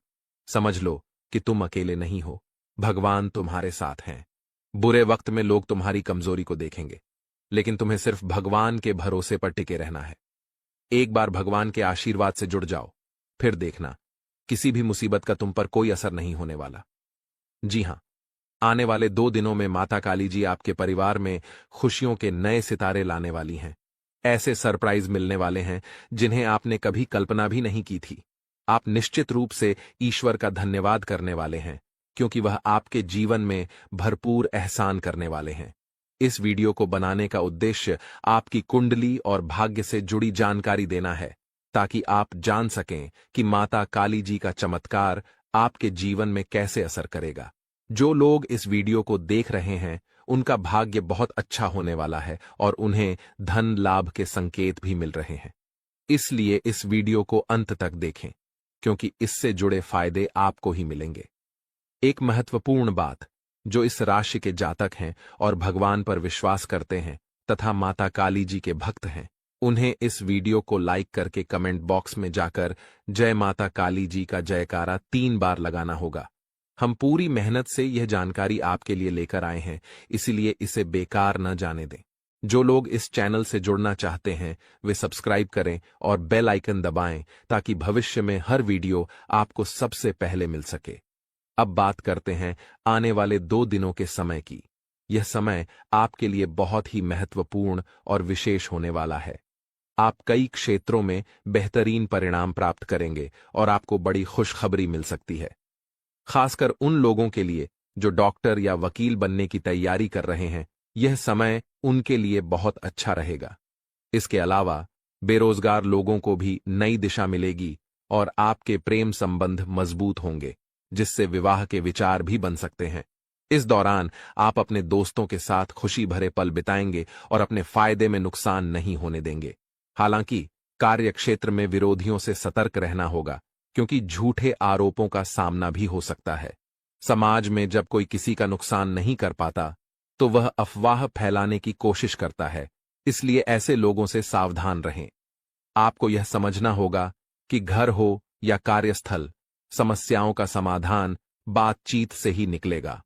समझ लो कि तुम अकेले नहीं हो, भगवान तुम्हारे साथ हैं। बुरे वक्त में लोग तुम्हारी कमजोरी को देखेंगे, लेकिन तुम्हें सिर्फ भगवान के भरोसे पर टिके रहना है। एक बार भगवान के आशीर्वाद से जुड़ जाओ, फिर देखना किसी भी मुसीबत का तुम पर कोई असर नहीं होने वाला। जी हां, आने वाले 2 दिनों में माता काली जी आपके परिवार में खुशियों के नए सितारे लाने वाली हैं। ऐसे सरप्राइज मिलने वाले हैं जिन्हें आपने कभी कल्पना भी नहीं की थी। आप निश्चित रूप से ईश्वर का धन्यवाद करने वाले हैं, क्योंकि वह आपके जीवन में भरपूर एहसान करने वाले हैं। इस वीडियो को बनाने का उद्देश्य आपकी कुंडली और भाग्य से जुड़ी जानकारी देना है, ताकि आप जान सकें कि माता काली जी का चमत्कार आपके जीवन में कैसे असर करेगा। जो लोग इस वीडियो को देख रहे हैं, उनका भाग्य बहुत अच्छा होने वाला है और उन्हें धन लाभ के संकेत भी मिल रहे हैं। इसलिए इस वीडियो को अंत तक देखें, क्योंकि इससे जुड़े फायदे आपको ही मिलेंगे। एक महत्वपूर्ण बात, जो इस राशि के जातक हैं और भगवान पर विश्वास करते हैं तथा माता काली जी के भक्त हैं, उन्हें इस वीडियो को लाइक करके कमेंट बॉक्स में जाकर जय माता काली जी का जयकारा 3 बार लगाना होगा। हम पूरी मेहनत से यह जानकारी आपके लिए लेकर आए हैं, इसलिए इसे बेकार न जाने दें। जो लोग इस चैनल से जुड़ना चाहते हैं, वे सब्सक्राइब करें और बेल आइकन दबाएं, ताकि भविष्य में हर वीडियो आपको सबसे पहले मिल सके। अब बात करते हैं आने वाले 2 दिनों के समय की। यह समय आपके लिए बहुत ही महत्वपूर्ण और विशेष होने वाला है। आप कई क्षेत्रों में बेहतरीन परिणाम प्राप्त करेंगे और आपको बड़ी खुशखबरी मिल सकती है। खासकर उन लोगों के लिए जो डॉक्टर या वकील बनने की तैयारी कर रहे हैं, यह समय उनके लिए बहुत अच्छा रहेगा। इसके अलावा बेरोजगार लोगों को भी नई दिशा मिलेगी और आपके प्रेम संबंध मजबूत होंगे, जिससे विवाह के विचार भी बन सकते हैं। इस दौरान आप अपने दोस्तों के साथ खुशी भरे पल बिताएंगे और अपने फायदे में नुकसान नहीं होने देंगे। हालांकि कार्य क्षेत्र में विरोधियों से सतर्क रहना होगा, क्योंकि झूठे आरोपों का सामना भी हो सकता है। समाज में जब कोई किसी का नुकसान नहीं कर पाता, तो वह अफवाह फैलाने की कोशिश करता है। इसलिए ऐसे लोगों से सावधान रहें। आपको यह समझना होगा कि घर हो या कार्यस्थल, समस्याओं का समाधान बातचीत से ही निकलेगा।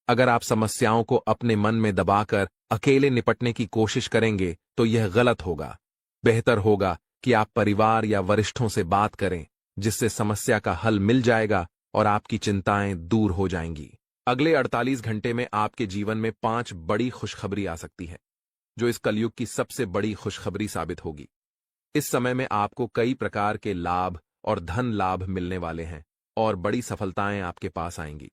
अगर आप समस्याओं को अपने मन में दबाकर अकेले निपटने की कोशिश करेंगे, तो यह गलत होगा। बेहतर होगा कि आप परिवार या वरिष्ठों से बात करें, जिससे समस्या का हल मिल जाएगा और आपकी चिंताएं दूर हो जाएंगी। अगले 48 घंटे में आपके जीवन में 5 बड़ी खुशखबरी आ सकती है, जो इस कलयुग की सबसे बड़ी खुशखबरी साबित होगी। इस समय में आपको कई प्रकार के लाभ और धन लाभ मिलने वाले हैं और बड़ी सफलताएं आपके पास आएंगी।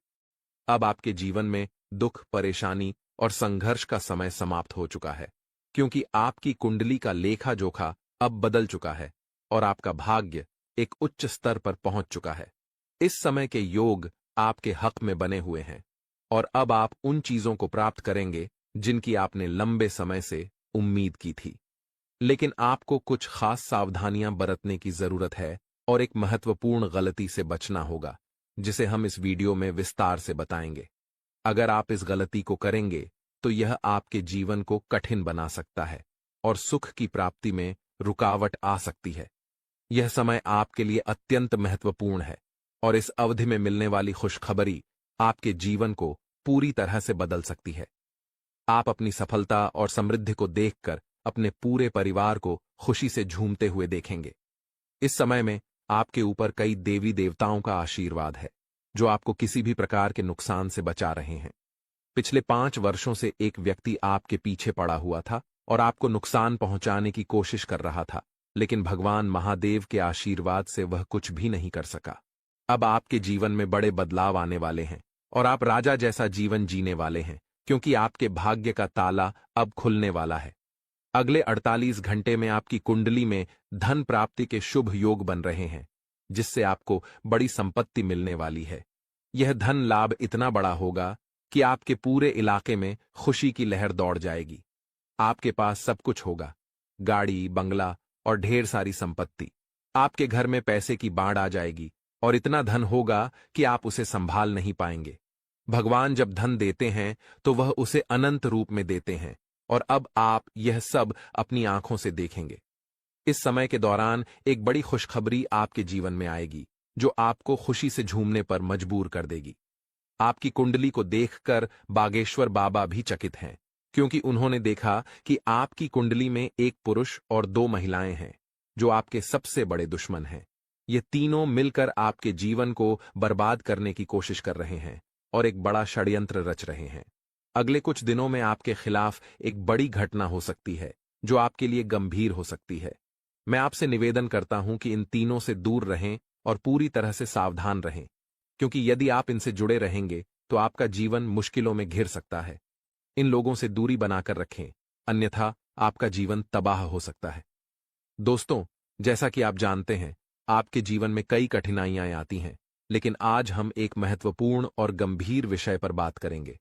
अब आपके जीवन में दुख, परेशानी और संघर्ष का समय समाप्त हो चुका है, क्योंकि आपकी कुंडली का लेखा जोखा अब बदल चुका है और आपका भाग्य एक उच्च स्तर पर पहुंच चुका है। इस समय के योग आपके हक में बने हुए हैं और अब आप उन चीजों को प्राप्त करेंगे जिनकी आपने लंबे समय से उम्मीद की थी। लेकिन आपको कुछ खास सावधानियां बरतने की जरूरत है और एक महत्वपूर्ण गलती से बचना होगा, जिसे हम इस वीडियो में विस्तार से बताएंगे। अगर आप इस गलती को करेंगे, तो यह आपके जीवन को कठिन बना सकता है और सुख की प्राप्ति में रुकावट आ सकती है। यह समय आपके लिए अत्यंत महत्वपूर्ण है और इस अवधि में मिलने वाली खुशखबरी आपके जीवन को पूरी तरह से बदल सकती है। आप अपनी सफलता और समृद्धि को देखकर अपने पूरे परिवार को खुशी से झूमते हुए देखेंगे। इस समय में आपके ऊपर कई देवी देवताओं का आशीर्वाद है जो आपको किसी भी प्रकार के नुकसान से बचा रहे हैं। पिछले 5 वर्षों से एक व्यक्ति आपके पीछे पड़ा हुआ था और आपको नुकसान पहुंचाने की कोशिश कर रहा था, लेकिन भगवान महादेव के आशीर्वाद से वह कुछ भी नहीं कर सका। अब आपके जीवन में बड़े बदलाव आने वाले हैं और आप राजा जैसा जीवन जीने वाले हैं, क्योंकि आपके भाग्य का ताला अब खुलने वाला है। अगले 48 घंटे में आपकी कुंडली में धन प्राप्ति के शुभ योग बन रहे हैं, जिससे आपको बड़ी संपत्ति मिलने वाली है। यह धन लाभ इतना बड़ा होगा कि आपके पूरे इलाके में खुशी की लहर दौड़ जाएगी। आपके पास सब कुछ होगा, गाड़ी, बंगला और ढेर सारी संपत्ति। आपके घर में पैसे की बाढ़ आ जाएगी और इतना धन होगा कि आप उसे संभाल नहीं पाएंगे। भगवान जब धन देते हैं तो वह उसे अनंत रूप में देते हैं और अब आप यह सब अपनी आंखों से देखेंगे। इस समय के दौरान एक बड़ी खुशखबरी आपके जीवन में आएगी जो आपको खुशी से झूमने पर मजबूर कर देगी। आपकी कुंडली को देखकर बागेश्वर बाबा भी चकित हैं, क्योंकि उन्होंने देखा कि आपकी कुंडली में एक पुरुष और 2 महिलाएं हैं जो आपके सबसे बड़े दुश्मन हैं। ये तीनों मिलकर आपके जीवन को बर्बाद करने की कोशिश कर रहे हैं और एक बड़ा षड्यंत्र रच रहे हैं। अगले कुछ दिनों में आपके खिलाफ एक बड़ी घटना हो सकती है जो आपके लिए गंभीर हो सकती है। मैं आपसे निवेदन करता हूं कि इन तीनों से दूर रहें और पूरी तरह से सावधान रहें, क्योंकि यदि आप इनसे जुड़े रहेंगे तो आपका जीवन मुश्किलों में घिर सकता है। इन लोगों से दूरी बनाकर रखें, अन्यथा आपका जीवन तबाह हो सकता है। दोस्तों, जैसा कि आप जानते हैं, आपके जीवन में कई कठिनाइयां आती हैं, लेकिन आज हम एक महत्वपूर्ण और गंभीर विषय पर बात करेंगे।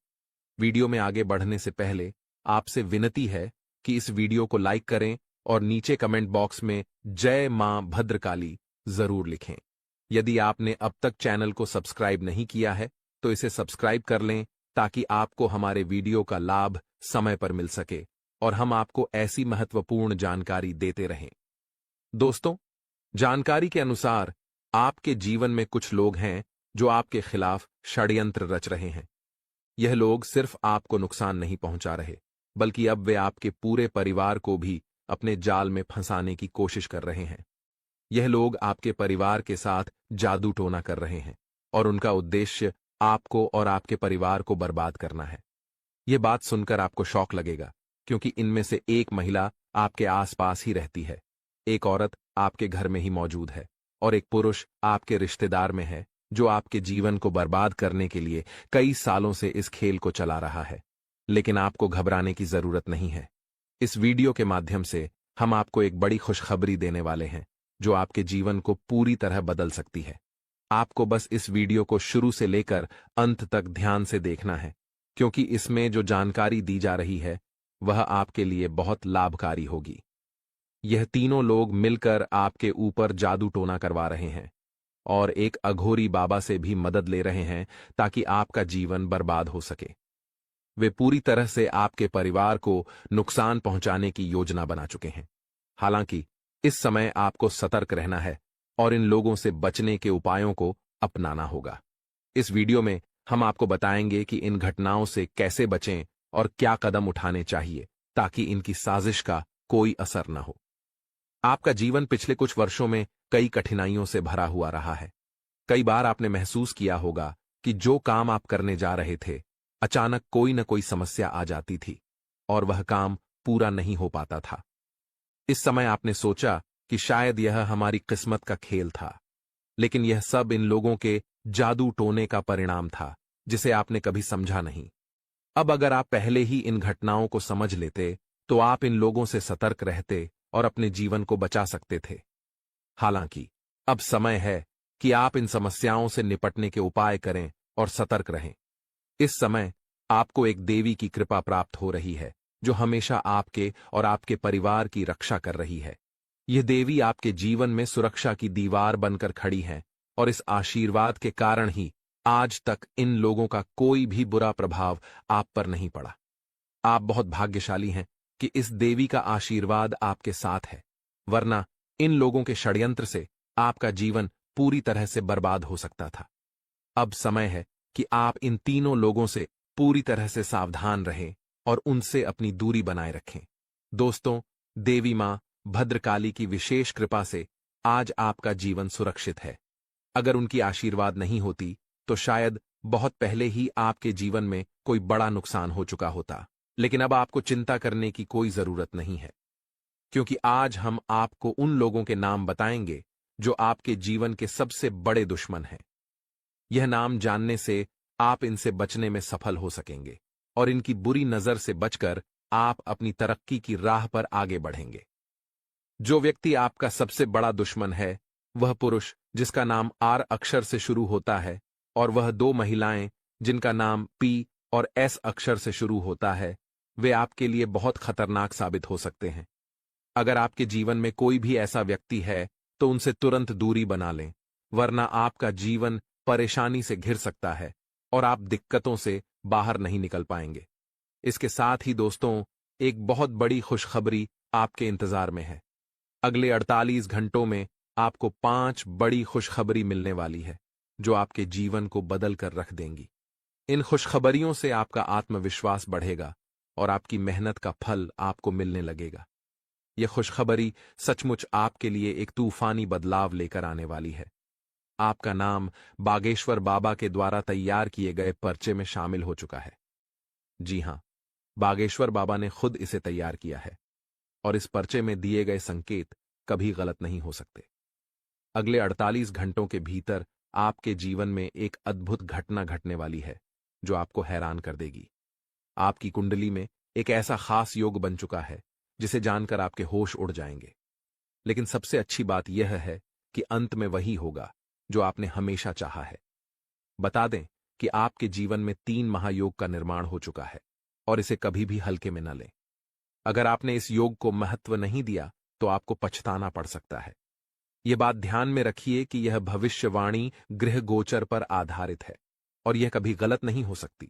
वीडियो में आगे बढ़ने से पहले आपसे विनती है कि इस वीडियो को लाइक करें और नीचे कमेंट बॉक्स में जय मां भद्रकाली जरूर लिखें। यदि आपने अब तक चैनल को सब्सक्राइब नहीं किया है तो इसे सब्सक्राइब कर लें ताकि आपको हमारे वीडियो का लाभ समय पर मिल सके और हम आपको ऐसी महत्वपूर्ण जानकारी देते रहें। दोस्तों, जानकारी के अनुसार आपके जीवन में कुछ लोग हैं जो आपके खिलाफ षड्यंत्र रच रहे हैं। यह लोग सिर्फ आपको नुकसान नहीं पहुंचा रहे, बल्कि अब वे आपके पूरे परिवार को भी अपने जाल में फंसाने की कोशिश कर रहे हैं। यह लोग आपके परिवार के साथ जादू टोना कर रहे हैं और उनका उद्देश्य आपको और आपके परिवार को बर्बाद करना है। यह बात सुनकर आपको शौक लगेगा, क्योंकि इनमें से एक महिला आपके आसपास ही रहती है, एक औरत आपके घर में ही मौजूद है और एक पुरुष आपके रिश्तेदार में है जो आपके जीवन को बर्बाद करने के लिए कई सालों से इस खेल को चला रहा है। लेकिन आपको घबराने की जरूरत नहीं है। इस वीडियो के माध्यम से हम आपको एक बड़ी खुशखबरी देने वाले हैं जो आपके जीवन को पूरी तरह बदल सकती है। आपको बस इस वीडियो को शुरू से लेकर अंत तक ध्यान से देखना है, क्योंकि इसमें जो जानकारी दी जा रही है वह आपके लिए बहुत लाभकारी होगी। यह तीनों लोग मिलकर आपके ऊपर जादू टोना करवा रहे हैं और एक अघोरी बाबा से भी मदद ले रहे हैं ताकि आपका जीवन बर्बाद हो सके। वे पूरी तरह से आपके परिवार को नुकसान पहुंचाने की योजना बना चुके हैं। हालांकि इस समय आपको सतर्क रहना है और इन लोगों से बचने के उपायों को अपनाना होगा। इस वीडियो में हम आपको बताएंगे कि इन घटनाओं से कैसे बचें और क्या कदम उठाने चाहिए ताकि इनकी साजिश का कोई असर न हो। आपका जीवन पिछले कुछ वर्षों में कई कठिनाइयों से भरा हुआ रहा है। कई बार आपने महसूस किया होगा कि जो काम आप करने जा रहे थे, अचानक कोई न कोई समस्या आ जाती थी और वह काम पूरा नहीं हो पाता था। इस समय आपने सोचा कि शायद यह हमारी किस्मत का खेल था, लेकिन यह सब इन लोगों के जादू टोने का परिणाम था जिसे आपने कभी समझा नहीं। अब अगर आप पहले ही इन घटनाओं को समझ लेते तो आप इन लोगों से सतर्क रहते और अपने जीवन को बचा सकते थे। हालांकि अब समय है कि आप इन समस्याओं से निपटने के उपाय करें और सतर्क रहें। इस समय आपको एक देवी की कृपा प्राप्त हो रही है जो हमेशा आपके और आपके परिवार की रक्षा कर रही है। यह देवी आपके जीवन में सुरक्षा की दीवार बनकर खड़ी है और इस आशीर्वाद के कारण ही आज तक इन लोगों का कोई भी बुरा प्रभाव आप पर नहीं पड़ा। आप बहुत भाग्यशाली हैं कि इस देवी का आशीर्वाद आपके साथ है, वरना इन लोगों के षड्यंत्र से आपका जीवन पूरी तरह से बर्बाद हो सकता था। अब समय है कि आप इन तीनों लोगों से पूरी तरह से सावधान रहें और उनसे अपनी दूरी बनाए रखें। दोस्तों, देवी मां भद्रकाली की विशेष कृपा से आज आपका जीवन सुरक्षित है। अगर उनकी आशीर्वाद नहीं होती तो शायद बहुत पहले ही आपके जीवन में कोई बड़ा नुकसान हो चुका होता। लेकिन अब आपको चिंता करने की कोई जरूरत नहीं है, क्योंकि आज हम आपको उन लोगों के नाम बताएंगे जो आपके जीवन के सबसे बड़े दुश्मन हैं। यह नाम जानने से आप इनसे बचने में सफल हो सकेंगे और इनकी बुरी नजर से बचकर आप अपनी तरक्की की राह पर आगे बढ़ेंगे। जो व्यक्ति आपका सबसे बड़ा दुश्मन है वह पुरुष जिसका नाम आर अक्षर से शुरू होता है, और वह दो महिलाएं जिनका नाम पी और एस अक्षर से शुरू होता है, वे आपके लिए बहुत खतरनाक साबित हो सकते हैं। अगर आपके जीवन में कोई भी ऐसा व्यक्ति है तो उनसे तुरंत दूरी बना लें, वरना आपका जीवन परेशानी से घिर सकता है और आप दिक्कतों से बाहर नहीं निकल पाएंगे। इसके साथ ही दोस्तों, एक बहुत बड़ी खुशखबरी आपके इंतजार में है। अगले 48 घंटों में आपको 5 बड़ी खुशखबरी मिलने वाली है जो आपके जीवन को बदल कर रख देंगी। इन खुशखबरियों से आपका आत्मविश्वास बढ़ेगा और आपकी मेहनत का फल आपको मिलने लगेगा। यह खुशखबरी सचमुच आपके लिए एक तूफानी बदलाव लेकर आने वाली है। आपका नाम बागेश्वर बाबा के द्वारा तैयार किए गए पर्चे में शामिल हो चुका है। जी हां, बागेश्वर बाबा ने खुद इसे तैयार किया है और इस पर्चे में दिए गए संकेत कभी गलत नहीं हो सकते। अगले 48 घंटों के भीतर आपके जीवन में एक अद्भुत घटना घटने वाली है जो आपको हैरान कर देगी। आपकी कुंडली में एक ऐसा खास योग बन चुका है जिसे जानकर आपके होश उड़ जाएंगे। लेकिन सबसे अच्छी बात यह है कि अंत में वही होगा जो आपने हमेशा चाहा है। बता दें कि आपके जीवन में 3 महायोग का निर्माण हो चुका है और इसे कभी भी हल्के में न लें। अगर आपने इस योग को महत्व नहीं दिया तो आपको पछताना पड़ सकता है। यह बात ध्यान में रखिए कि यह भविष्यवाणी गृह गोचर पर आधारित है और यह कभी गलत नहीं हो सकती।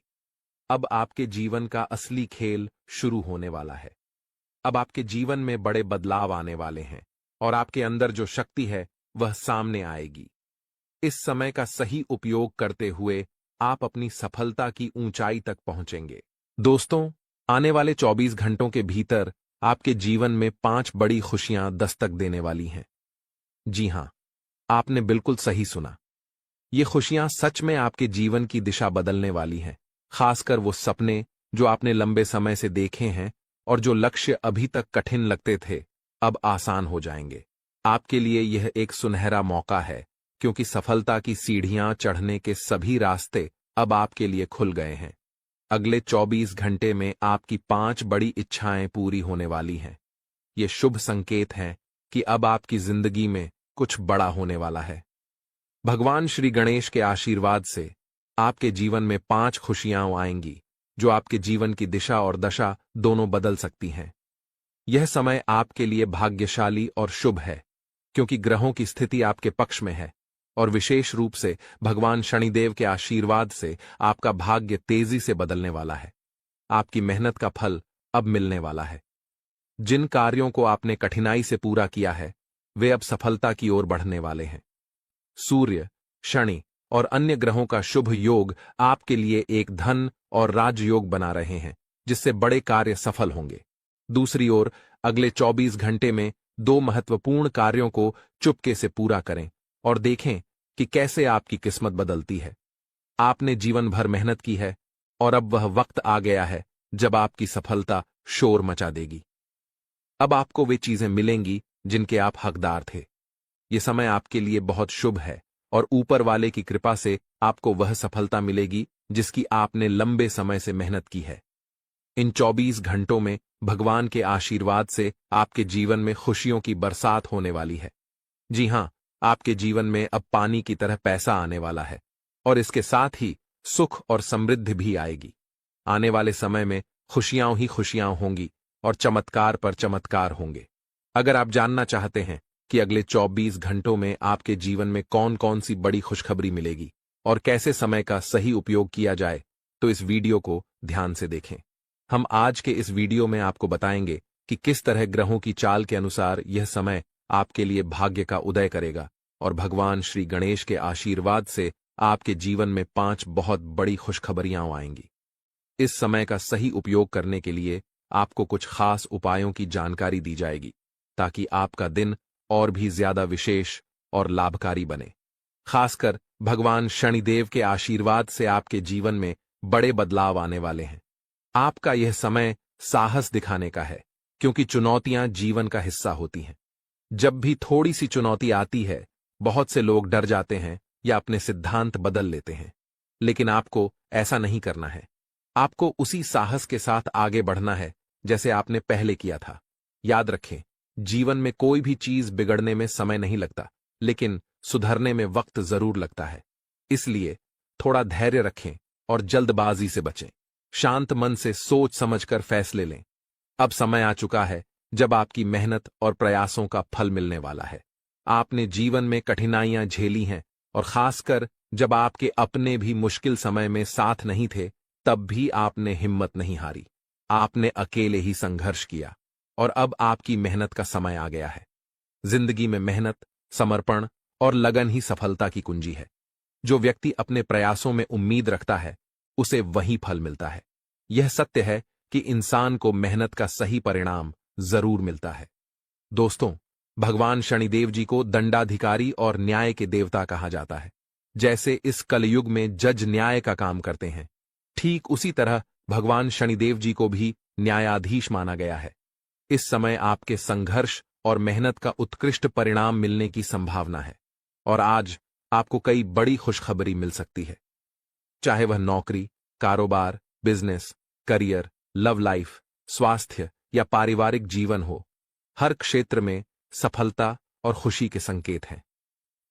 अब आपके जीवन का असली खेल शुरू होने वाला है। अब आपके जीवन में बड़े बदलाव आने वाले हैं और आपके अंदर जो शक्ति है वह सामने आएगी। इस समय का सही उपयोग करते हुए आप अपनी सफलता की ऊंचाई तक पहुंचेंगे। दोस्तों, आने वाले 24 घंटों के भीतर आपके जीवन में 5 बड़ी खुशियां दस्तक देने वाली हैं। जी हां, आपने बिल्कुल सही सुना। ये खुशियां सच में आपके जीवन की दिशा बदलने वाली हैं। खासकर वो सपने जो आपने लंबे समय से देखे हैं और जो लक्ष्य अभी तक कठिन लगते थे, अब आसान हो जाएंगे। आपके लिए यह एक सुनहरा मौका है, क्योंकि सफलता की सीढ़ियां चढ़ने के सभी रास्ते अब आपके लिए खुल गए हैं। अगले 24 घंटे में आपकी 5 बड़ी इच्छाएं पूरी होने वाली हैं। ये शुभ संकेत हैं कि अब आपकी जिंदगी में कुछ बड़ा होने वाला है। भगवान श्री गणेश के आशीर्वाद से आपके जीवन में 5 खुशियां आएंगी जो आपके जीवन की दिशा और दशा दोनों बदल सकती हैं। यह समय आपके लिए भाग्यशाली और शुभ है, क्योंकि ग्रहों की स्थिति आपके पक्ष में है और विशेष रूप से भगवान शनिदेव के आशीर्वाद से आपका भाग्य तेजी से बदलने वाला है। आपकी मेहनत का फल अब मिलने वाला है। जिन कार्यों को आपने कठिनाई से पूरा किया है वे अब सफलता की ओर बढ़ने वाले हैं। सूर्य, शनि और अन्य ग्रहों का शुभ योग आपके लिए एक धन और राजयोग बना रहे हैं, जिससे बड़े कार्य सफल होंगे। दूसरी ओर अगले 24 घंटे में 2 महत्वपूर्ण कार्यों को चुपके से पूरा करें और देखें कि कैसे आपकी किस्मत बदलती है। आपने जीवन भर मेहनत की है और अब वह वक्त आ गया है जब आपकी सफलता शोर मचा देगी। अब आपको वे चीजें मिलेंगी जिनके आप हकदार थे। ये समय आपके लिए बहुत शुभ है और ऊपर वाले की कृपा से आपको वह सफलता मिलेगी जिसकी आपने लंबे समय से मेहनत की है। इन 24 घंटों में भगवान के आशीर्वाद से आपके जीवन में खुशियों की बरसात होने वाली है। जी हां, आपके जीवन में अब पानी की तरह पैसा आने वाला है और इसके साथ ही सुख और समृद्धि भी आएगी। आने वाले समय में खुशियां ही खुशियां होंगी और चमत्कार पर चमत्कार होंगे। अगर आप जानना चाहते हैं कि अगले 24 घंटों में आपके जीवन में कौन कौन सी बड़ी खुशखबरी मिलेगी और कैसे समय का सही उपयोग किया जाए, तो इस वीडियो को ध्यान से देखें। हम आज के इस वीडियो में आपको बताएंगे कि किस तरह ग्रहों की चाल के अनुसार यह समय आपके लिए भाग्य का उदय करेगा और भगवान श्री गणेश के आशीर्वाद से आपके जीवन में 5 बहुत बड़ी खुशखबरियां आएंगी। इस समय का सही उपयोग करने के लिए आपको कुछ खास उपायों की जानकारी दी जाएगी ताकि आपका दिन और भी ज्यादा विशेष और लाभकारी बने। खासकर भगवान शनिदेव के आशीर्वाद से आपके जीवन में बड़े बदलाव आने वाले हैं। आपका यह समय साहस दिखाने का है, क्योंकि चुनौतियां जीवन का हिस्सा होती हैं। जब भी थोड़ी सी चुनौती आती है, बहुत से लोग डर जाते हैं या अपने सिद्धांत बदल लेते हैं, लेकिन आपको ऐसा नहीं करना है। आपको उसी साहस के साथ आगे बढ़ना है जैसे आपने पहले किया था। याद रखें, जीवन में कोई भी चीज बिगड़ने में समय नहीं लगता, लेकिन सुधरने में वक्त जरूर लगता है। इसलिए थोड़ा धैर्य रखें और जल्दबाजी से बचें। शांत मन से सोच समझकर फैसले लें। अब समय आ चुका है जब आपकी मेहनत और प्रयासों का फल मिलने वाला है। आपने जीवन में कठिनाइयां झेली हैं और खासकर जब आपके अपने भी मुश्किल समय में साथ नहीं थे, तब भी आपने हिम्मत नहीं हारी। आपने अकेले ही संघर्ष किया और अब आपकी मेहनत का समय आ गया है। जिंदगी में मेहनत, समर्पण और लगन ही सफलता की कुंजी है। जो व्यक्ति अपने प्रयासों में उम्मीद रखता है, उसे वही फल मिलता है। यह सत्य है कि इंसान को मेहनत का सही परिणाम जरूर मिलता है। दोस्तों, भगवान शनिदेव जी को दंडाधिकारी और न्याय के देवता कहा जाता है। जैसे इस कलयुग में जज न्याय का काम करते हैं, ठीक उसी तरह भगवान शनिदेव जी को भी न्यायाधीश माना गया है। इस समय आपके संघर्ष और मेहनत का उत्कृष्ट परिणाम मिलने की संभावना है और आज आपको कई बड़ी खुशखबरी मिल सकती है। चाहे वह नौकरी, कारोबार, बिजनेस, करियर, लव लाइफ, स्वास्थ्य या पारिवारिक जीवन हो, हर क्षेत्र में सफलता और खुशी के संकेत हैं।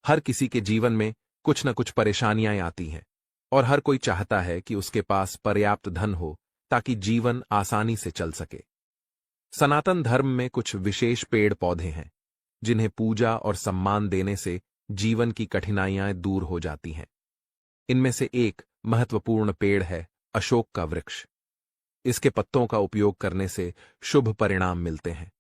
हर किसी के जीवन में कुछ न कुछ परेशानियां आती हैं और हर कोई चाहता है कि उसके पास पर्याप्त धन हो ताकि जीवन आसानी से चल सके। सनातन धर्म में कुछ विशेष पेड़ पौधे हैं जिन्हें पूजा और सम्मान देने से जीवन की कठिनाइयां दूर हो जाती हैं। इनमें से एक महत्वपूर्ण पेड़ है अशोक का वृक्ष। इसके पत्तों का उपयोग करने से शुभ परिणाम मिलते हैं।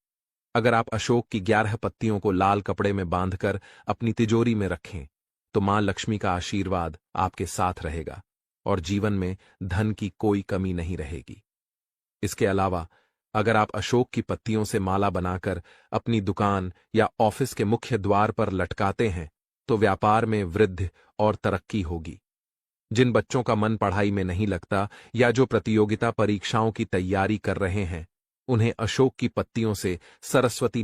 अगर आप अशोक की 11 पत्तियों को लाल कपड़े में बांधकर अपनी तिजोरी में रखें, तो मां लक्ष्मी का आशीर्वाद आपके साथ रहेगा और जीवन में धन की कोई कमी नहीं रहेगी। इसके अलावा अगर आप अशोक की पत्तियों से माला बनाकर अपनी दुकान या ऑफिस के मुख्य द्वार पर लटकाते हैं, तो व्यापार में वृद्धि और तरक्की होगी। जिन बच्चों का मन पढ़ाई में नहीं लगता या जो प्रतियोगिता परीक्षाओं की तैयारी कर रहे हैं, उन्हें अशोक की पत्तियों से सरस्वती